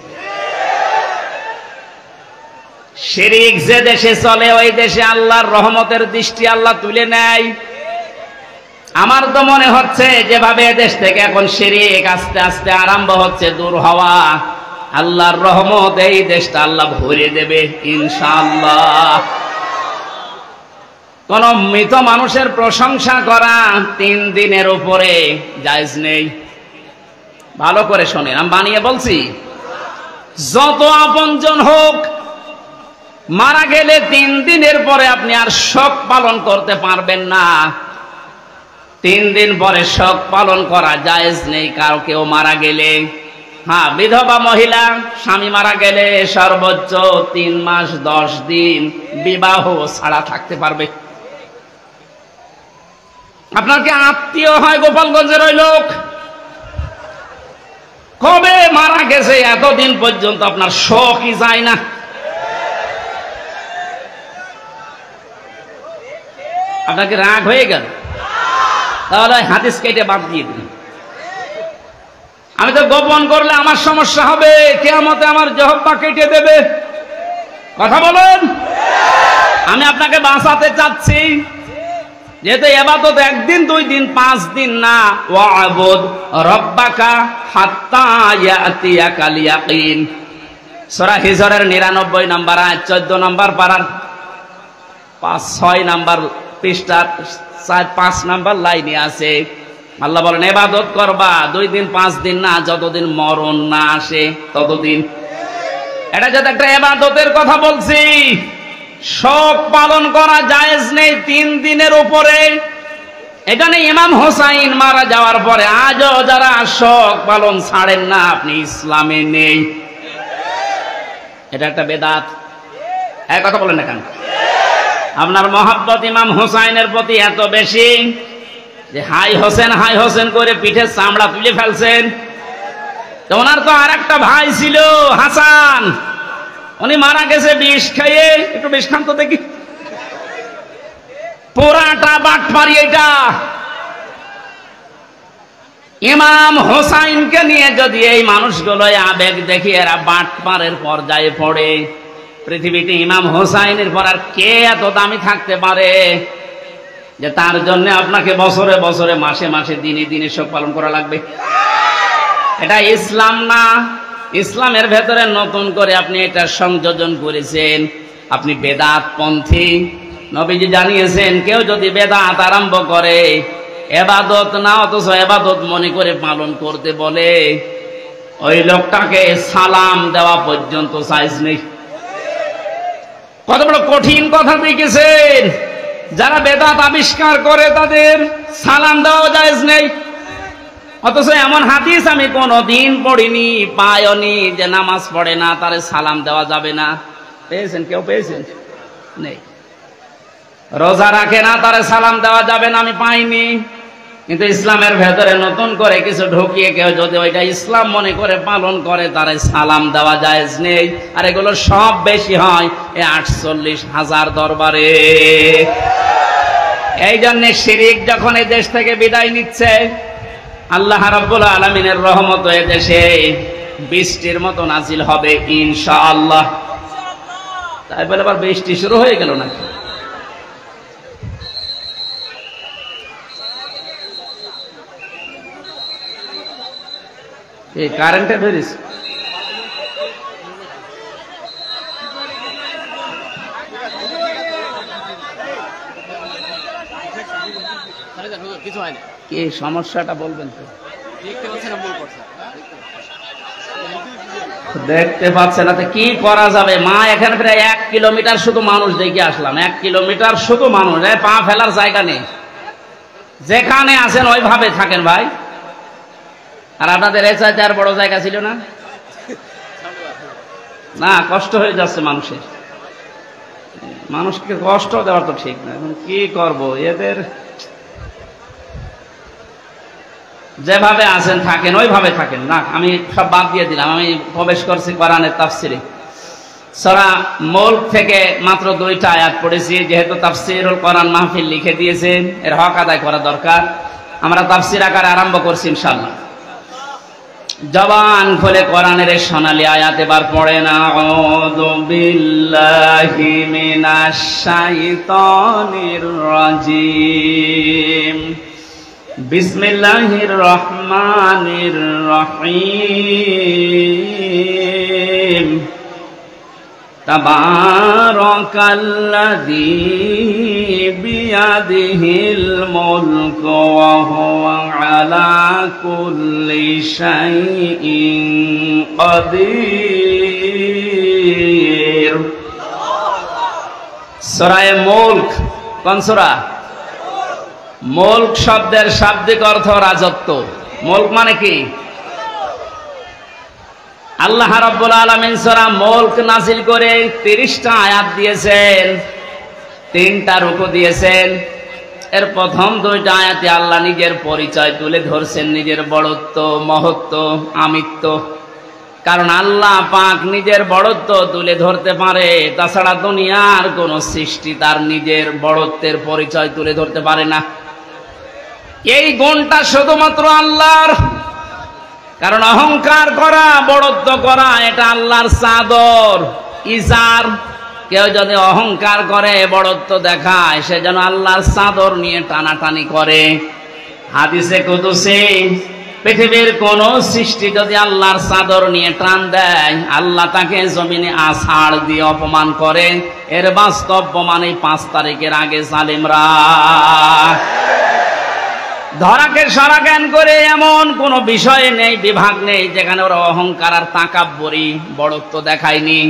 শিরিক যে দেশে চলে ওই দেশে আল্লাহর রহমতের দৃষ্টি আল্লাহ তুলে নেয়। আমার তো মনে হচ্ছে যেভাবে দেশ থেকে এখন শিরিক আস্তে আস্তে আরম্ভ হচ্ছে দূর হওয়া, আল্লাহর রহমত এই দেশটা আল্লাহ ভরে দেবে ইনশাআল্লাহ। কোন মৃত মানুষের প্রশংসা করা 3 দিনের উপরে জায়েজ নেই। ভালো করে শোনেন, আমি বানিয়ে বলছি। যত আপনজন হোক, মারা গেলে 3 দিনের পরে আপনি আর শোক পালন করতে পারবেন না। 3 দিন পরে শোক পালন করা জায়েজ নেই কারো কেউ মারা গেলে। হ্যাঁ, বিধবা মহিলা স্বামী মারা গেলে সর্বোচ্চ 3 মাস 10 দিন বিবাহ ছাড়া থাকতে পারবে। আপনার কি আত্মীয় হয় গোপালগঞ্জের ওই লোক? কবে মারা গেছে এতদিন পর্যন্ত আপনার শোকই যায় না। আপনাকে রাগ হয়ে গেল, তাহলে হাদিস কেটে বাদ দিয়ে দিন। আমি তো গোপন করলে আমার সমস্যা হবে, কিয়ামতে আমার জিহ্বা কেটে দেবে। কথা বলেন। আমি আপনাকে বাঁচাতে চাচ্ছি, যেহেতু ইবাদত 1 দিন 2 দিন 5 দিন না। ওয়া'বুদ রাব্বাকা হাত্তা ইয়াতিয়াকাল ইয়াকিন, সূরা হিজরের 99 নম্বর আয়াত 14 নম্বর পারার 6 নম্বর পৃষ্ঠা 5 নম্বর লাইনে আছে। আল্লাহ বলেন ইবাদত করবা 2 দিন 5 দিন না, যতদিন মরণ না আসে ততদিন। এটা যদি একটা ইবাদতের কথা বলছি, শোক পালন করা জায়েজ নেই 3 দিনের উপরে। এখানে ইমাম হোসাইন মারা যাওয়ার পরে আজও যারা শোক পালন ছাড়েন না, আপনি ইসলামে নেই। এটা একটা বেদাত। এক কথা বলেন না কেন? আপনার মহাব্বত ইমাম হোসাইনের প্রতি এত বেশি যে হাই হোসেন করে পিঠের চামড়া তুলে ফেলছেন। তো ওনার তো আর একটা ভাই ছিল হাসান, উনি মারা গেছে বিষ খেয়ে। একটু বিষ খান তো দেখি। পুরাটা বাটপারি এটা। ইমাম হোসাইনকে নিয়ে যদি এই মানুষগুলো আবেগ দেখি এরা বাটপারের পর্যায়ে পড়ে, পৃথিবীতে ইমাম হোসাইনের পর আর কে এত দামি থাকতে পারে যে তার জন্য আপনাকে বছরে বছরে মাসে মাসে দিনে দিনে শোক পালন করা লাগবে? এটা ইসলাম না। ইসলামের ভেতরে নতুন করে আপনি এটা সংযোজন করেছেন, আপনি বেদাত পন্থী। নবীজি জানিয়েছেন কেউ যদি বেদাত আরম্ভ করে, ইবাদত না অথচ ইবাদত মনে করে পালন করতে বলে, ওই লোকটাকে সালাম দেওয়া পর্যন্ত সাইজ নেই। কত বড় কঠিন কথা লিখেছেন। যারা বেদাত আবিষ্কার করে তাদের সালাম দেওয়া জায়েজ নেই। অথচ এমন হাদিস আমি কোনোদিন পড়িনি, পাইনি যে নামাজ পড়ে না তারে সালাম দেওয়া যাবে না। পেয়েছেন? কেউ পেয়েছেন? নেই। রোজা রাখে না তারে সালাম দেওয়া যাবে না, আমি পাইনি। কিন্তু ইসলামের ভেতরে নতুন করে কিছু ঢুকিয়ে কেউ যদি ওইটা ইসলাম মনে করে পালন করে, তারে সালাম দেওয়া জায়েজ নেই। আর এগুলো সব বেশি হয় এই 48,000 দরবারে। এই জন্য শিরিক যখন এই দেশ থেকে বিদায় নিচ্ছে, আল্লাহ রাব্বুল আলামিনের রহমত এ দেশে বৃষ্টির মতো নাজিল হবে ইনশাআল্লাহ। তাই বলে আবার বৃষ্টি শুরু হয়ে গেল নাকি? এই কারেন্টে ধরিস কিছু হয়নি। কি সমস্যাটা বলবেন তো? দেখতে পাচ্ছেন না, মূল কথা। দেখতে পাচ্ছে না তো কি করা যাবে। মা এখানে প্রায় 1 কিলোমিটার শুধু মানুষ দেখে আসলাম, 1 কিলোমিটার শুধু মানুষ, পা ফেলার জায়গা নেই। যেখানে আছেন ওইভাবে থাকেন ভাই। আর আপনাদের এ চাইতে আর বড় জায়গা ছিল না? না, কষ্ট হয়ে যাচ্ছে মানুষের। মানুষকে কষ্ট দেওয়া তো ঠিক না। এখন কি করব, এদের যেভাবে আছেন থাকেন, ওইভাবে থাকেন। না, আমি সব বাদ দিয়ে দিলাম। আমি প্রবেশ করছি কোরআনের তাফসিরে। সূরা মুলক থেকে মাত্র 2টা আয়াত পড়েছি। যেহেতু তাফসিরুল কোরআন মাহফিল লিখে দিয়েছেন, এর হক আদায় করা দরকার। আমরা তাফসির আকারে আরম্ভ করছি ইনশাআল্লাহ। জবান খুলে কোরআনের সোনালী আয়াত এবার পড়েন। আউযু বিল্লাহি মিনাশ শাইতানির রাজিম। বিসমিল্লাহির রহমানির রহিম। তাবারাকাল্লাযী বিয়াদিহিল মুলকু ওয়া হুয়া আলা কুল্লি শাইইন কাদির। সূরা মুলক কোন সূরা? মুলক শব্দের শাব্দিক অর্থ রাজত্ব। মুলক মানে কি? আল্লাহ রাব্বুল আলামিন সূরা মুলক নাযিল করে 30টা আয়াত দিয়েছেন, 3টা রুকু দিয়েছেন। এর প্রথম 2টা আয়াতে আল্লাহ নিজের পরিচয় তুলে ধরছেন, নিজের বড়ত্ব, মহত্ব, আমিত্ব। কারণ আল্লাহ পাক নিজের বড়ত্ব তুলে ধরতে পারে, তাছাড়া দুনিয়ার কোন সৃষ্টি তার নিজের বড়ত্বের পরিচয় তুলে ধরতে পারে না। এই গুণটা শুধুমাত্র আল্লাহর। কারণ অহংকার করা, বড়ত্ব করা, এটা আল্লাহর চাদর, ইজার। কেউ যদি অহংকার করে, বড়ত্ব দেখায়, সে যেন আল্লাহর চাদর নিয়ে টানাটানি করে। হাদিসে কুদসি, পৃথিবীর কোন সৃষ্টি যদি আল্লাহর চাদর নিয়ে টান দেয়, আল্লাহ তাকে জমিনে আছাড় দিয়ে অপমান করে। এর বাস্তব প্রমাণ এই 5 তারিখের আগে জালিমরা ধরাকে সারা জ্ঞান করে এমন কোন বিষয় নেই, বিভাগ নেই যেখানে ওরা অহংকার আর তাকাব্বুরি, বড়ত্ব দেখায়নি।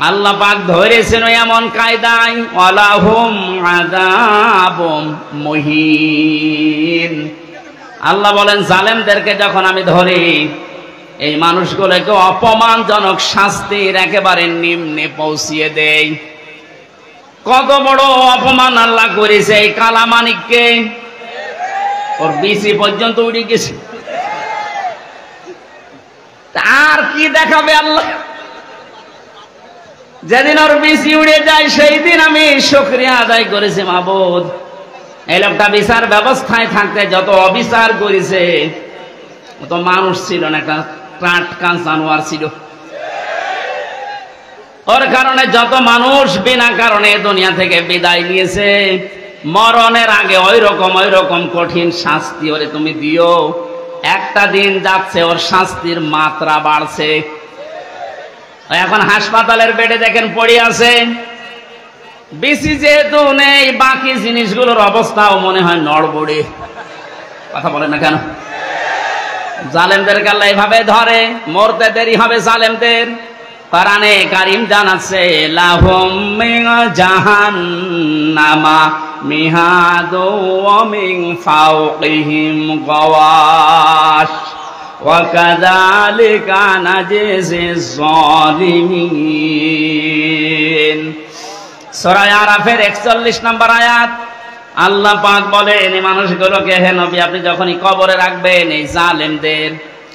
আল্লাহ পাক ধরেছেন এমন কায়দায়, ওয়ালাহুম আযাবুম মুহিন। আল্লাহ বলেন, জালেমদেরকে যখন আমি ধরি, এই মানুষগুলোকে অপমানজনক শাস্তির একেবারে নিম্নে পৌঁছিয়ে দেই। কত বড় অপমান আল্লাহ করেছে এই কালামানিককে। ওর বিসি পর্যন্ত উড়ে গেছে। আর কি দেখাবে আল্লাহ? যেদিন ওর বিসি উড়ে যায়, সেই দিন আমি শুকরিয়া আদায় করেছি, মাবুদ, এই লোকটা বিচার ব্যবস্থায় থাকতে যত অবিচার করেছে, ও তো মানুষ ছিল না, একটা টাটকা জানোয়ার ছিল। ওর কারণে যত মানুষ বিনা কারণে দুনিয়া থেকে বিদায় নিয়েছে, মরণের আগে ওই রকম কঠিন শাস্তি ওরে তুমি দিও। একটা দিন যাচ্ছে, ওর শাস্তির মাত্রা বাড়ছে। এখন হাসপাতালের বেডে দেখেন পড়ে আছে। বেশি যেহেতু নেই, বাকি জিনিসগুলোর অবস্থাও মনে হয় নড়বড়ে। কথা বলে না কেন? জালেমদেরকে আল্লাহ এভাবে ধরে, মরতে দেরি হবে জালেমদের। কোরআনে কারীম জানাচ্ছে, লাহুম মিন জাহান্নামা মিহাদু ওয়া মিন ফাওকিহিম গাওয়াশ ওয়া কাযালিকা নাজিজিজ যালিমিন। সূরা আরাফের 41 নম্বর আয়াত। আল্লাহ পাক বলেন, এই মানুষগুলোকে, হে নবী, আপনি যখনই কবরে রাখবেন এই জালেমদের,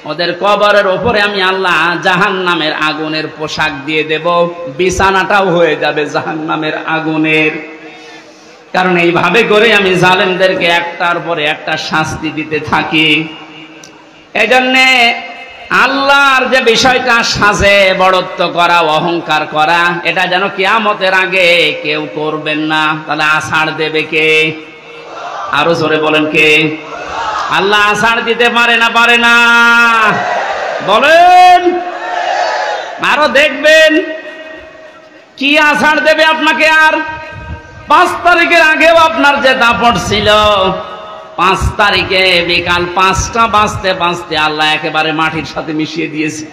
ওদের কবরের উপরে আমি আল্লাহ জাহান্নামের আগুনের পোশাক দিয়ে দেব, বিছানাটাও হয়ে যাবে জাহান্নামের আগুনের। কারণ এইভাবে করে আমি জালেমদেরকে একটার পরে একটা শাস্তি দিতে থাকি। এজন্যে আল্লাহর যে বিষয়টা সাজে, বড়ত্ব করা, অহংকার করা, এটা যেন কিয়ামতের আগে কেউ করবেন না। তাহলে আছাড় দেবে কে? আরো জোরে বলেন কে? আল্লাহ আছাড় দিতে পারে না? পারে না? বলেন। আরো দেখবেন কি আছাড় দেবে আপনাকে। আর 5 তারিখের আগেও আপনার যে দাপট ছিল, 5 তারিখে বিকাল 5টা বাজতে বাজতে আল্লাহ একেবারে মাটির সাথে মিশিয়ে দিয়েছে।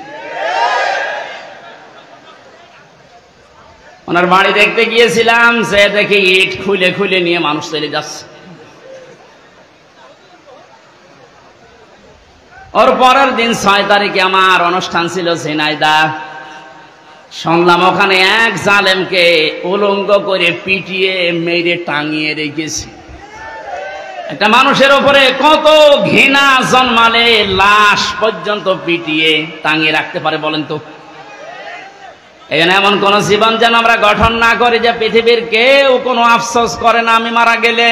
ওনার বাড়ি দেখতে গিয়েছিলাম, সে দেখি ইট খুলে খুলে নিয়ে মানুষ চলে যাচ্ছে। ওর পরের দিন 6 তারিখে আমার অনুষ্ঠান ছিল ঝিনাইদহ। শুনলাম ওখানে এক জালেমকে উলঙ্গ করে পিটিয়ে মেরে টাঙিয়ে রেখেছে। একটা মানুষের উপরে কত ঘৃণা জন্মালে লাশ পর্যন্ত পিটিয়ে টাঙিয়ে রাখতে পারে বলেন তো? এখানে এমন কোন জীবন যেন আমরা গঠন না করি যে পৃথিবীর কেউ কোনো আফসোস করে না আমি মারা গেলে।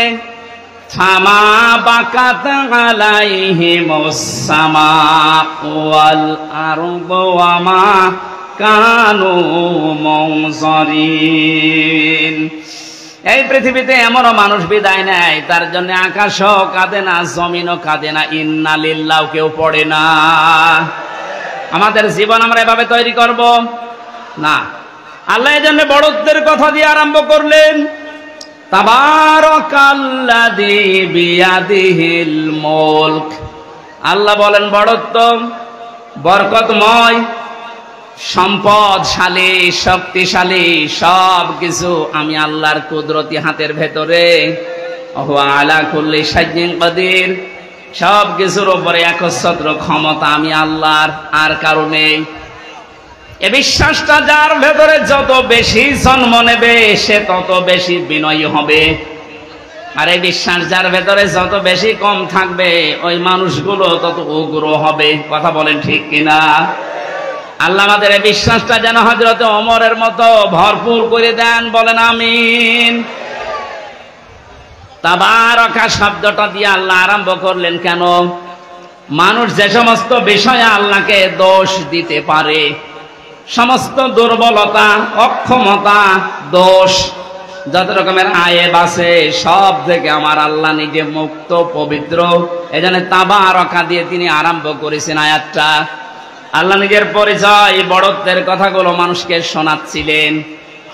ফামা বাকাত আলাইহিমুস সামাউ ওয়াল আরদু ওয়া মা কানু মুনজারিন। এই পৃথিবীতে এমনও মানুষ বিদায় নেয়, তার জন্য আকাশও কাঁদে না, জমিনও কাঁদে না, ইন্না লিল্লাহ কেউ পড়ে না। আমাদের জীবন আমরা এভাবে তৈরি করব না। আল্লাহ এই জন্য বড়ত্বের কথা দিয়ে আরম্ভ করলেন, তাবারাকাল্লাযী বিয়াদিহিল মুলক। আল্লাহ বলেন বড়ত্ব বরকতময়, সম্পদশালী, শক্তিশালী, সব কিছু আমি আল্লাহর কুদরতি হাতের ভেতরে। ওয়া আলা কুল্লি শাইইন কাদির, সব কিছুর উপরে একচ্ছত্র ক্ষমতা আমি আল্লাহর, আর কারণে এ বিশ্বাসটা যার ভেতরে যত বেশি জন্ম নেবে সে তত বেশি বিনয়ী হবে। আর এই বিশ্বাস যার ভেতরে যত বেশি কম থাকবে ওই মানুষগুলো তত উগ্র হবে। কথা বলেন ঠিক কিনা? আল্লাহ আমাদের এই বিশ্বাসটা যেন হযরত ওমরের মতো ভরপুর করে দেন, বলেন আমিন। তাবারাকা শব্দটা দিয়ে আল্লাহ আরম্ভ করলেন কেন? মানুষ যে সমস্ত বিষয়ে আল্লাহকে দোষ দিতে পারে, সমস্ত দুর্বলতা, অক্ষমতা, দোষ, যত রকমের আয়েব আছে সব থেকে আমার আল্লাহ নিজে মুক্ত, পবিত্র। এজন্য তাবারাকা দিয়ে তিনি আরম্ভ করেছেন আয়াতটা। আল্লাহ নিজের পরিচয়, বড়ত্বের কথাগুলো মানুষকে শোনাচ্ছিলেন,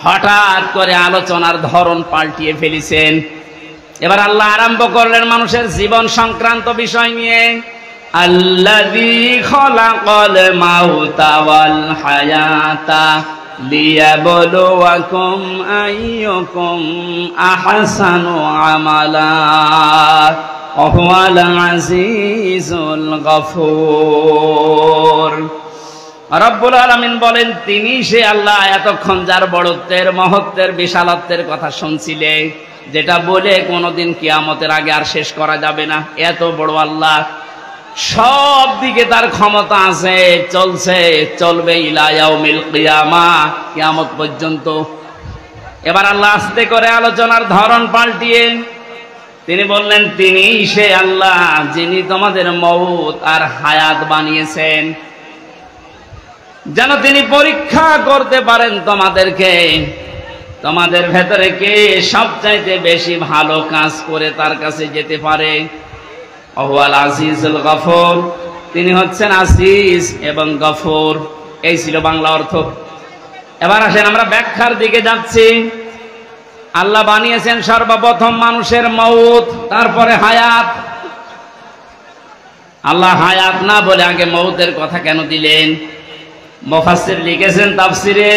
হঠাৎ করে আলোচনার ধরন পাল্টিয়ে ফেলেছেন। এবার আল্লাহ আরম্ভ করলেন মানুষের জীবন সংক্রান্ত বিষয় নিয়ে। আল্লাযী খালাকাল মাউতা ওয়াল হায়াতা লিয়াবলুয়াকুম আইয়ুকুম আহসানু আমালা ওয়া হুয়াল আজিজুল গফুর। রব্বুল আলামিন বলেন তিনি সে আল্লাহ এতক্ষণ যার বড়ত্বের, মহত্বের, বিশালত্বের কথা শুনছিলে, যেটা বলে কোনোদিন কিয়ামতের আগে আর শেষ করা যাবে না। এত বড় আল্লাহ, সব দিকে তার ক্ষমতা আছে, চলছে, চলবে ইলা ইয়াউমিল কিয়ামা, কিয়ামত পর্যন্ত। এবার আল্লাহ আস্তে করে আলোচনার ধরন পাল্টিয়ে তিনি বললেন তিনি সে আল্লাহ যিনি তোমাদের মউত আর হায়াত বানিয়েছেন, যেন তিনি পরীক্ষা করতে পারেন তোমাদেরকে, তোমাদের ভেতরে কে সবচাইতে বেশি ভালো কাজ করে তার কাছে যেতে পারে। ওয়াল আজিজুল গফুর, তিনি হচ্ছেন আজিজ এবং গফুর। এই ছিল বাংলা অর্থ। এবার আসেন আমরা ব্যাখ্যার দিকে যাচ্ছি। আল্লাহ বানিয়েছেন সর্বপ্রথম মানুষের মউত, তারপরে হায়াত। আল্লাহ হায়াত না বলে আগে মউতের কথা কেন দিলেন? মুফাসসির লিখেছেন তাফসিরে,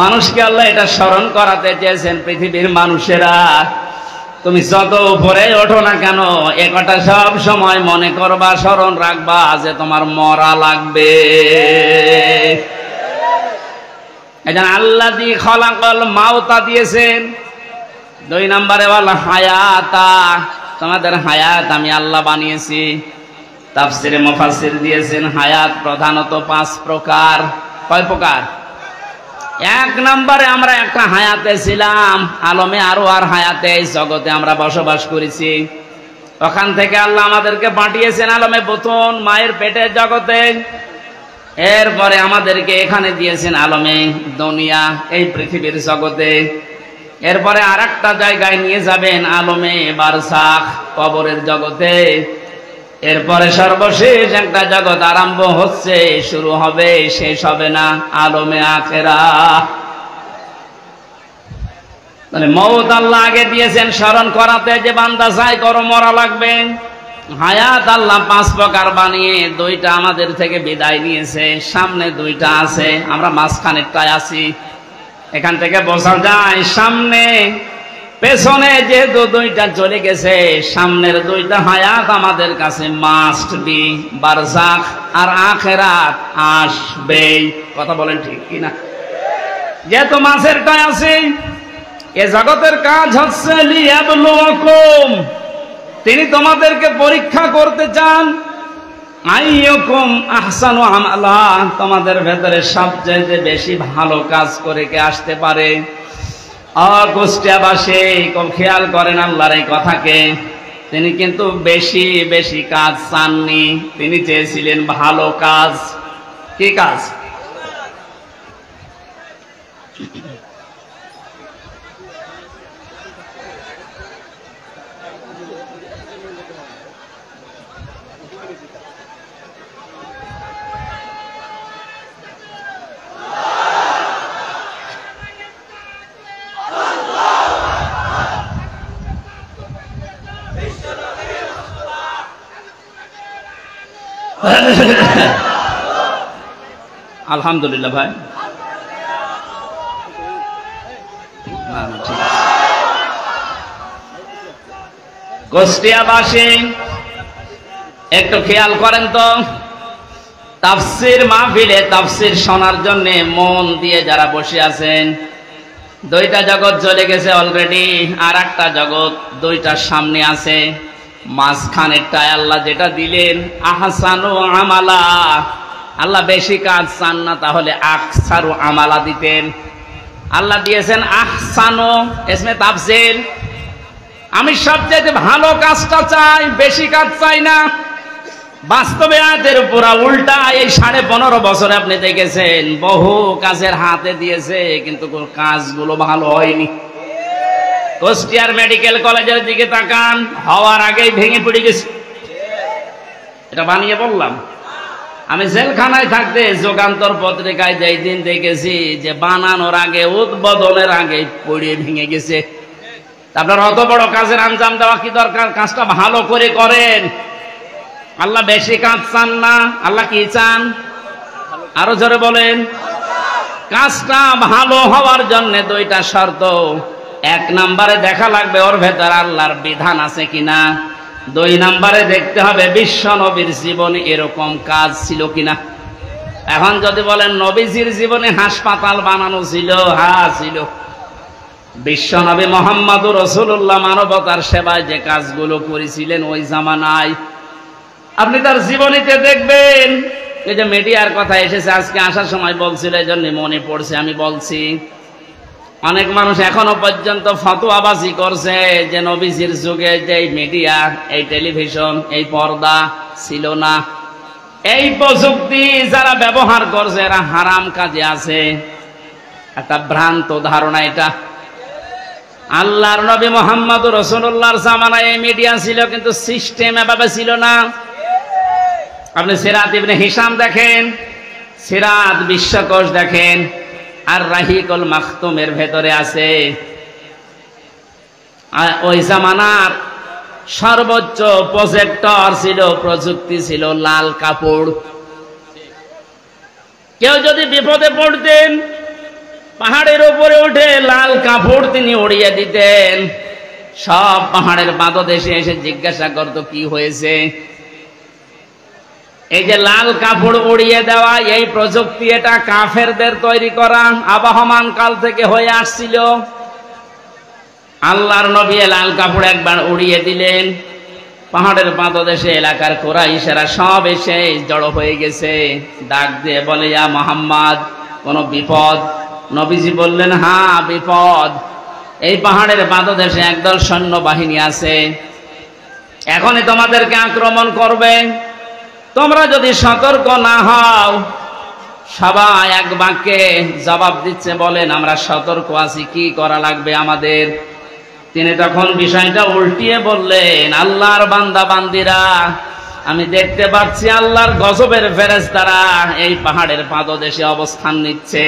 মানুষকে আল্লাহ এটা স্মরণ করাতে চেয়েছেন, পৃথিবীর মানুষেরা তুমি যত উপরে ওঠো না কেন এ কথা সব সময় মনে করবা, স্মরণ রাখবা যে তোমার মরা লাগবে। এজন্য আল্লাযী খালাকাল মাউতা দিয়েছেন। 2 নম্বরে বলা হায়াতা, তোমাদের হায়াত আমি আল্লাহ বানিয়েছি। তাফসিরে মুফাসসির দিয়েছেন হায়াত প্রধানত 5 প্রকার। কয় প্রকার? 1 নম্বরে আমরা একটা হায়াতে ছিলাম, আলমে আরো আর হায়াতে, জগতে আমরা বসবাস করেছি। ওখান থেকে আল্লাহ আমাদেরকে পাঠিয়েছেন আলমে বুতুন, মায়ের পেটের জগতে। এরপরে আমাদেরকে এখানে দিয়েছেন আলমে দুনিয়া, এই পৃথিবীর জগতে। এরপরে আরেকটা জায়গায় নিয়ে যাবেন আলমে বারজাখ, কবরের জগতে। এরপরে সর্বশেষ একটা জগৎ আরম্ভ হচ্ছে, শুরু হবে, শেষ হবে না, আলমে আখিরাত। তাহলে মউত আল্লাহ আগে দিয়েছেন স্মরণ করাতে যে বান্দা চাই করো মরা লাগবে। হায়াত আল্লাহ 5 প্রকার বানিয়ে 2টা আমাদের থেকে বিদায় নিয়েছে, সামনে 2টা আছে, আমরা মাঝখানেরটায় আছি। এখান থেকে বোঝা যায় সামনে পেছনে যেহেতু দুইটা চলে গেছে, সামনের দুইটা হায়াত আমাদের কাছে মাস্ট বি, বারজাখ আর আখিরাত আসবেই। কথা বলেন ঠিক কিনা? যেহেতু মাঝেরটা আছে, এ জগতের কাজ হচ্ছে লিয়াবলুয়াকুম, তিনি তোমাদেরকে পরীক্ষা করতে চান। আইয়ুকুম আহসানু আমালা, তোমাদের ভেতরে সবচেয়ে বেশি ভালো কাজ করে কে আসতে পারে। কুষ্টিয়াবাসী খুব খেয়াল করেন আল্লাহর এই কথাকে, তিনি কিন্তু বেশি বেশি কাজ চাননি, তিনি চেয়েছিলেন ভালো কাজ। কি কাজ? আলহামদুলিল্লাহ ভাই, কুষ্টিয়াবাসী একটু খেয়াল করেন তো, তাফসির মাহফিলে তাফসির শোনার জন্য মন দিয়ে যারা বসে আছেন, দুইটা জগৎ চলে গেছে অলরেডি, আর একটা জগৎ দুইটার সামনে আছে। মাঝখানেরটায় আল্লাহ যেটা দিলেন আহসানু আমালা, আল্লাহ বেশি কাজ চান না, তাহলে আকসারু আমালা দিতেন। আল্লাহ দিয়েছেন আহসানু, ইসমে তাফসীর, আমি সবচেয়ে ভালো কাজটা চাই, বেশি কাজ চাই না। বাস্তবে আয়াতের পুরা উল্টা। এই 15.5 বছরে আপনি দেখেছেন বহু কাজের হাতে দিয়েছে, কিন্তু কোন কাজগুলো ভালো হয়নি। কুষ্টিয়ার মেডিকেল কলেজের দিকে তাকান, হওয়ার আগেই ভেঙে পড়ে গেছে। এটা বানিয়ে বললাম, আমি জেলখানায় থাকতে যুগান্তর পত্রিকায় যেই দিন দেখেছি যে বানানোর আগে, উদ্বোধনের আগে পড়ে ভেঙে গেছে। আপনার অত বড় কাজের আঞ্জাম দেওয়া কি দরকার? কাজটা ভালো করে করেন। আল্লাহ বেশি কাজ চান না, আল্লাহ কি চান? আরো জোরে বলেন। কাজটা ভালো হওয়ার জন্য দুইটা শর্ত। 1 নম্বরে দেখা লাগবে ওর ভেতর আল্লাহর বিধান আছে কিনা। 2 নম্বরে দেখতে হবে বিশ্ব নবীর জীবনে এরকম কাজ ছিল কিনা। এখন যদি বলেন নবীজির জীবনে হাসপাতাল বানানো ছিল, হ্যাঁ ছিল। বিশ্ব নবী মুহাম্মদুর রাসূলুল্লাহ মানবতার সেবায় যে কাজগুলো করেছিলেন ওই জামানায়, আপনি তার জীবনীতে দেখবেন। এই যে মিডিয়ার কথা এসেছে আজকে আসার সময় বলছিল, এই জন্য মনে পড়ছে আমি বলছি। অনেক মানুষ এখনো পর্যন্ত ফতোয়াবাজি করছে যে নবীজির যুগে যে মিডিয়া, এই টেলিভিশন, এই পর্দা ছিল না। এই প্রযুক্তি যারা ব্যবহার করছে এরা হারাম কাজে আছে। একটা ভ্রান্ত ধারণা এটা। আল্লাহর নবী মুহাম্মদুর রাসূলুল্লাহর জামানায় এই মিডিয়া ছিল, কিন্তু সিস্টেম এভাবে ছিল না। আপনি সিরাত ইবনে হিশাম দেখেন, সিরাত বিশ্বকোষ দেখেন, আর রাহিকুল মাখতুমের ভেতরে আছে ওই জামানার সর্বোচ্চ প্রজেক্টর ছিল, প্রযুক্তি ছিল লাল কাপড়। কেউ যদি বিপদে পড়তেন পাহাড়ের উপরে উঠে লাল কাপড় তিনি উড়িয়ে দিতেন। সব পাহাড়ের পাদদেশে এসে জিজ্ঞাসা করত কি হয়েছে। এই যে লাল কাপড় উড়িয়ে দেওয়া, এই প্রযুক্তি এটা কাফেরদের তৈরি করা, আবহমান কাল থেকে হয়ে আসছিল। আল্লাহর নবী লাল কাপড় একবার উড়িয়ে দিলেন, পাহাড়ের পাদদেশে এলাকার কুরাইশেরা সব এসে জড়ো হয়ে গেছে। ডাক দিয়ে বলে, ইয়া মুহাম্মদ, কোন বিপদ? নবীজি বললেন, হ্যাঁ বিপদ। এই পাহাড়ের পাদদেশে একদল সৈন্যবাহিনী আছে, এখনই তোমাদেরকে আক্রমণ করবে। তোমরা যদি সতর্ক না হও। সবাই এক বাক্যে জবাব দিচ্ছে, বলেন আমরা সতর্ক আছি, কি করা লাগবে আমাদের? তিনি তখন বিষয়টা উল্টিয়ে বললেন, আল্লাহর বান্দা বান্দিরা, আমি দেখতে পাচ্ছি আল্লাহর গজবের ফেরেশতারা এই পাহাড়ের পাদদেশে অবস্থান নিচ্ছে।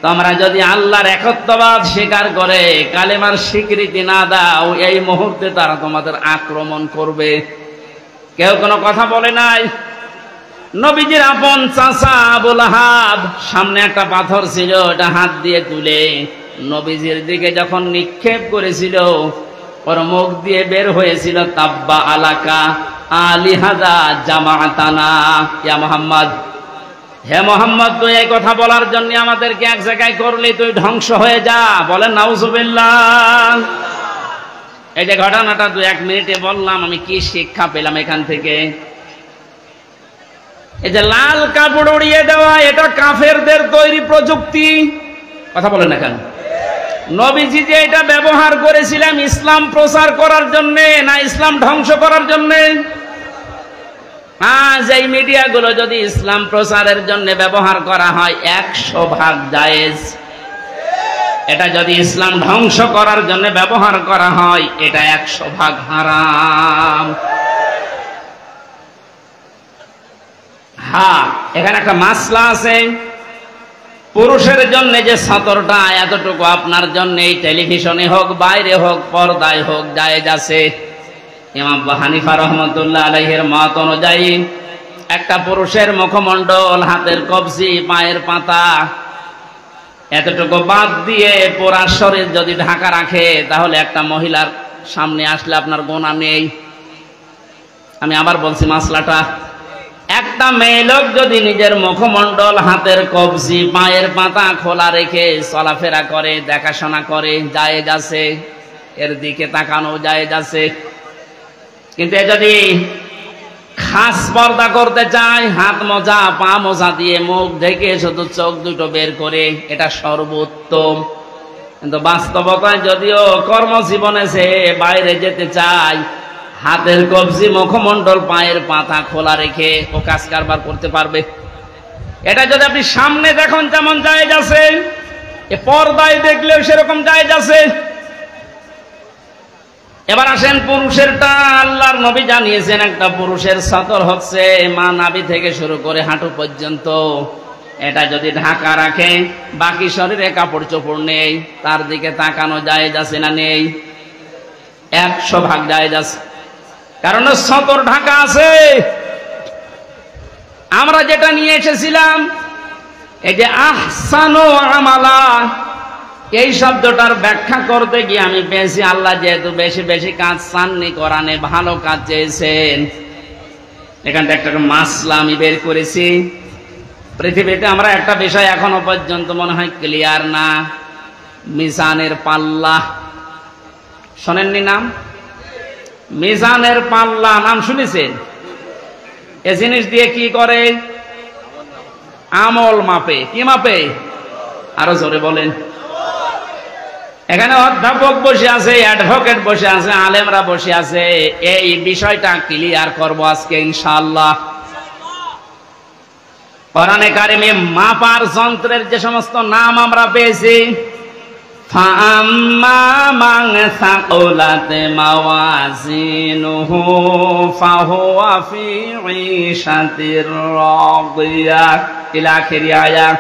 তোমরা যদি আল্লাহর একত্ববাদ স্বীকার করে কালেমার স্বীকৃতি না দাও, এই মুহূর্তে তারা তোমাদের আক্রমণ করবে। কেউ কোনো কথা বলে নাই। নবীজির আপন চাচা আবু লাহাব সামনে একটা পাথর ছিল, ওটা হাত দিয়ে তুলে নবীজির দিকে যখন নিক্ষেপ করেছিল, ওর মুখ দিয়ে বের হয়েছিল তাব্বা আলাকা আলিহাদা জামাতানা ইয়া মুহাম্মদ। হে মোহাম্মদ, তুই এই কথা বলার জন্য আমাদেরকে এক জায়গায় করলি, তুই ধ্বংস হয়ে যা। বলেন নাউজুবিল্লাহ। এই যে ঘটনাটা 2-1 মিনিটে বললাম, আমি কি শিক্ষা পেলাম এখান থেকে? এই যে লাল কাপড় উড়িয়ে দেওয়া, এটা কাফেরদের তৈরি প্রযুক্তি। কথা বলেন না কেন? নবীজি যে এটা ব্যবহার করেছিলাম ইসলাম প্রচার করার জন্য, না ইসলাম ধ্বংস করার জন্য? আজ এই মিডিয়াগুলো যদি ইসলাম প্রচারের জন্য ব্যবহার করা হয় 100% জায়েজ। এটা যদি ইসলাম ধ্বংস করার জন্য ব্যবহার করা হয় এটা 100% হারাম। হ্যাঁ, এখানে একটা মাসলা আছে। পুরুষের জন্য যে সতরটা, এতটুকু আপনার জন্য টেলিভিশনে হোক, বাইরে হোক, পর্দায় হোক, জায়েজ আছে। ইমাম আবু হানিফা রহমতুল্লাহ আলাইহির মত অনুযায়ী একটা পুরুষের মুখমণ্ডল, হাতের কবজি, পায়ের পাতা এতটুকু বাদ দিয়ে পুরা শরীর যদি ঢাকা রাখে, তাহলে একটা মহিলার সামনে আসলে আপনার গুনাহ নেই। আমি আবার বলছি মাসলাটা, একটা মেয়ে লোক যদি নিজের মুখমণ্ডল, হাতের কবজি, পায়ের পাতা খোলা রেখে চলাফেরা করে, দেখাশোনা করে, জায়েজ আছে, এর দিকে তাকানো জায়েজ আছে। কিন্তু যদি খাস পর্দা করতে চায়, হাত মোজা, পা মোজা দিয়ে মুখ ঢেকে শুধু চোখ দুটো বের করে, এটা সর্বোত্তম। কিন্তু বাস্তবতায় যদিও কর্মজীবনে সে বাইরে যেতে চায়, হাতের কবজি, মুখমণ্ডল, পায়ের পাতা খোলা রেখে ও কাজ কারবার করতে পারবে। এটা যদি আপনি সামনে দেখুন যেমন জায়েজ আছে, এ পর্দায় দেখলেও সেরকম জায়েজ আছে। এবার আসেন পুরুষেরটা। আল্লাহর নবী জানিয়েছেন একটা পুরুষের সতর হচ্ছে মা নাভি থেকে শুরু করে হাঁটু পর্যন্ত। এটা যদি ঢাকা রাখে, বাকি শরীরে কাপড় চোপড় নেই, তার দিকে তাকানো জায়েজ আছে না নেই? 100% জায়েজ আছে, কারণ সতর ঢাকা আছে। আমরা যেটা নিয়ে এসেছিলাম, এই যে আহসানু আমালা, এই শব্দটার ব্যাখ্যা করতে গিয়ে আমি পেয়েছি আল্লাহ যেহেতু বেশি বেশি কাজ চাননি কোরআনে, ভালো কাজ চেয়েছেন। এখানটা একটা মাসলা আমি বের করেছি। পৃথিবীতে আমরা একটা বিষয় এখনো পর্যন্ত মনে হয় ক্লিয়ার না, মিজানের পাল্লা। শোনেননি নাম? মিজানের পাল্লা নাম শুনেছেন? এ জিনিস দিয়ে কি করে? আমল মাপে। কি মাপে? আরো জোরে বলেন। এখানে অধ্যাপক বসে আছে, অ্যাডভোকেট বসে আছে, আলেমরা বসে আছে। এই বিষয়টা ক্লিয়ার করব আজকে ইনশাআল্লাহ। কোরআনে কারিমে মাপার যন্ত্রের যে সমস্ত নাম আমরা পেয়েছি, ফাআম্মা মান সাকুলাত মাওয়াজিনুহু ফাহুয়া ফি ঈশাতির রাদিয়া ইলা আখির আয়াত।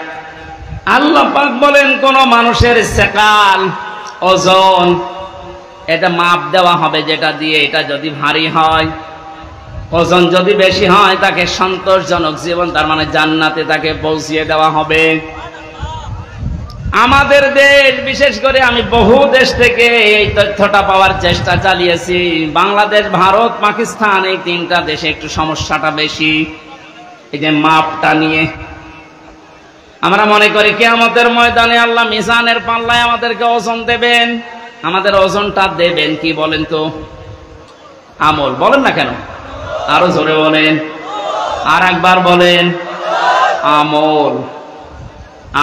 আল্লাহ পাক বলেন, কোন মানুষের সেকাল, ওজন, এটা মাপ দেওয়া হবে যেটা দিয়ে। এটা যদি ভারী হয়, ওজন যদি বেশি হয়, তাকে সন্তোষজনক জীবন, তার মানে জান্নাতে তাকে পৌঁছিয়ে দেওয়া হবে। আমাদের দেশ, বিশেষ করে আমি বহু দেশ থেকে এই তথ্যটা পাওয়ার চেষ্টা চালিয়েছি। বাংলাদেশ, ভারত, পাকিস্তান, এই 3টা দেশে একটু সমস্যাটা বেশি, এই যে মাপটা নিয়ে। আমরা মনে করি কিয়ামতের ময়দানে আল্লাহ মিজানের পাল্লায় আমাদেরকে ওজন দেবেন। আমাদের ওজনটা দেবেন কি বলেন তো? আমল। বলেন না কেন? আরো জোরে বলেন, আর একবার বলেন। আমল।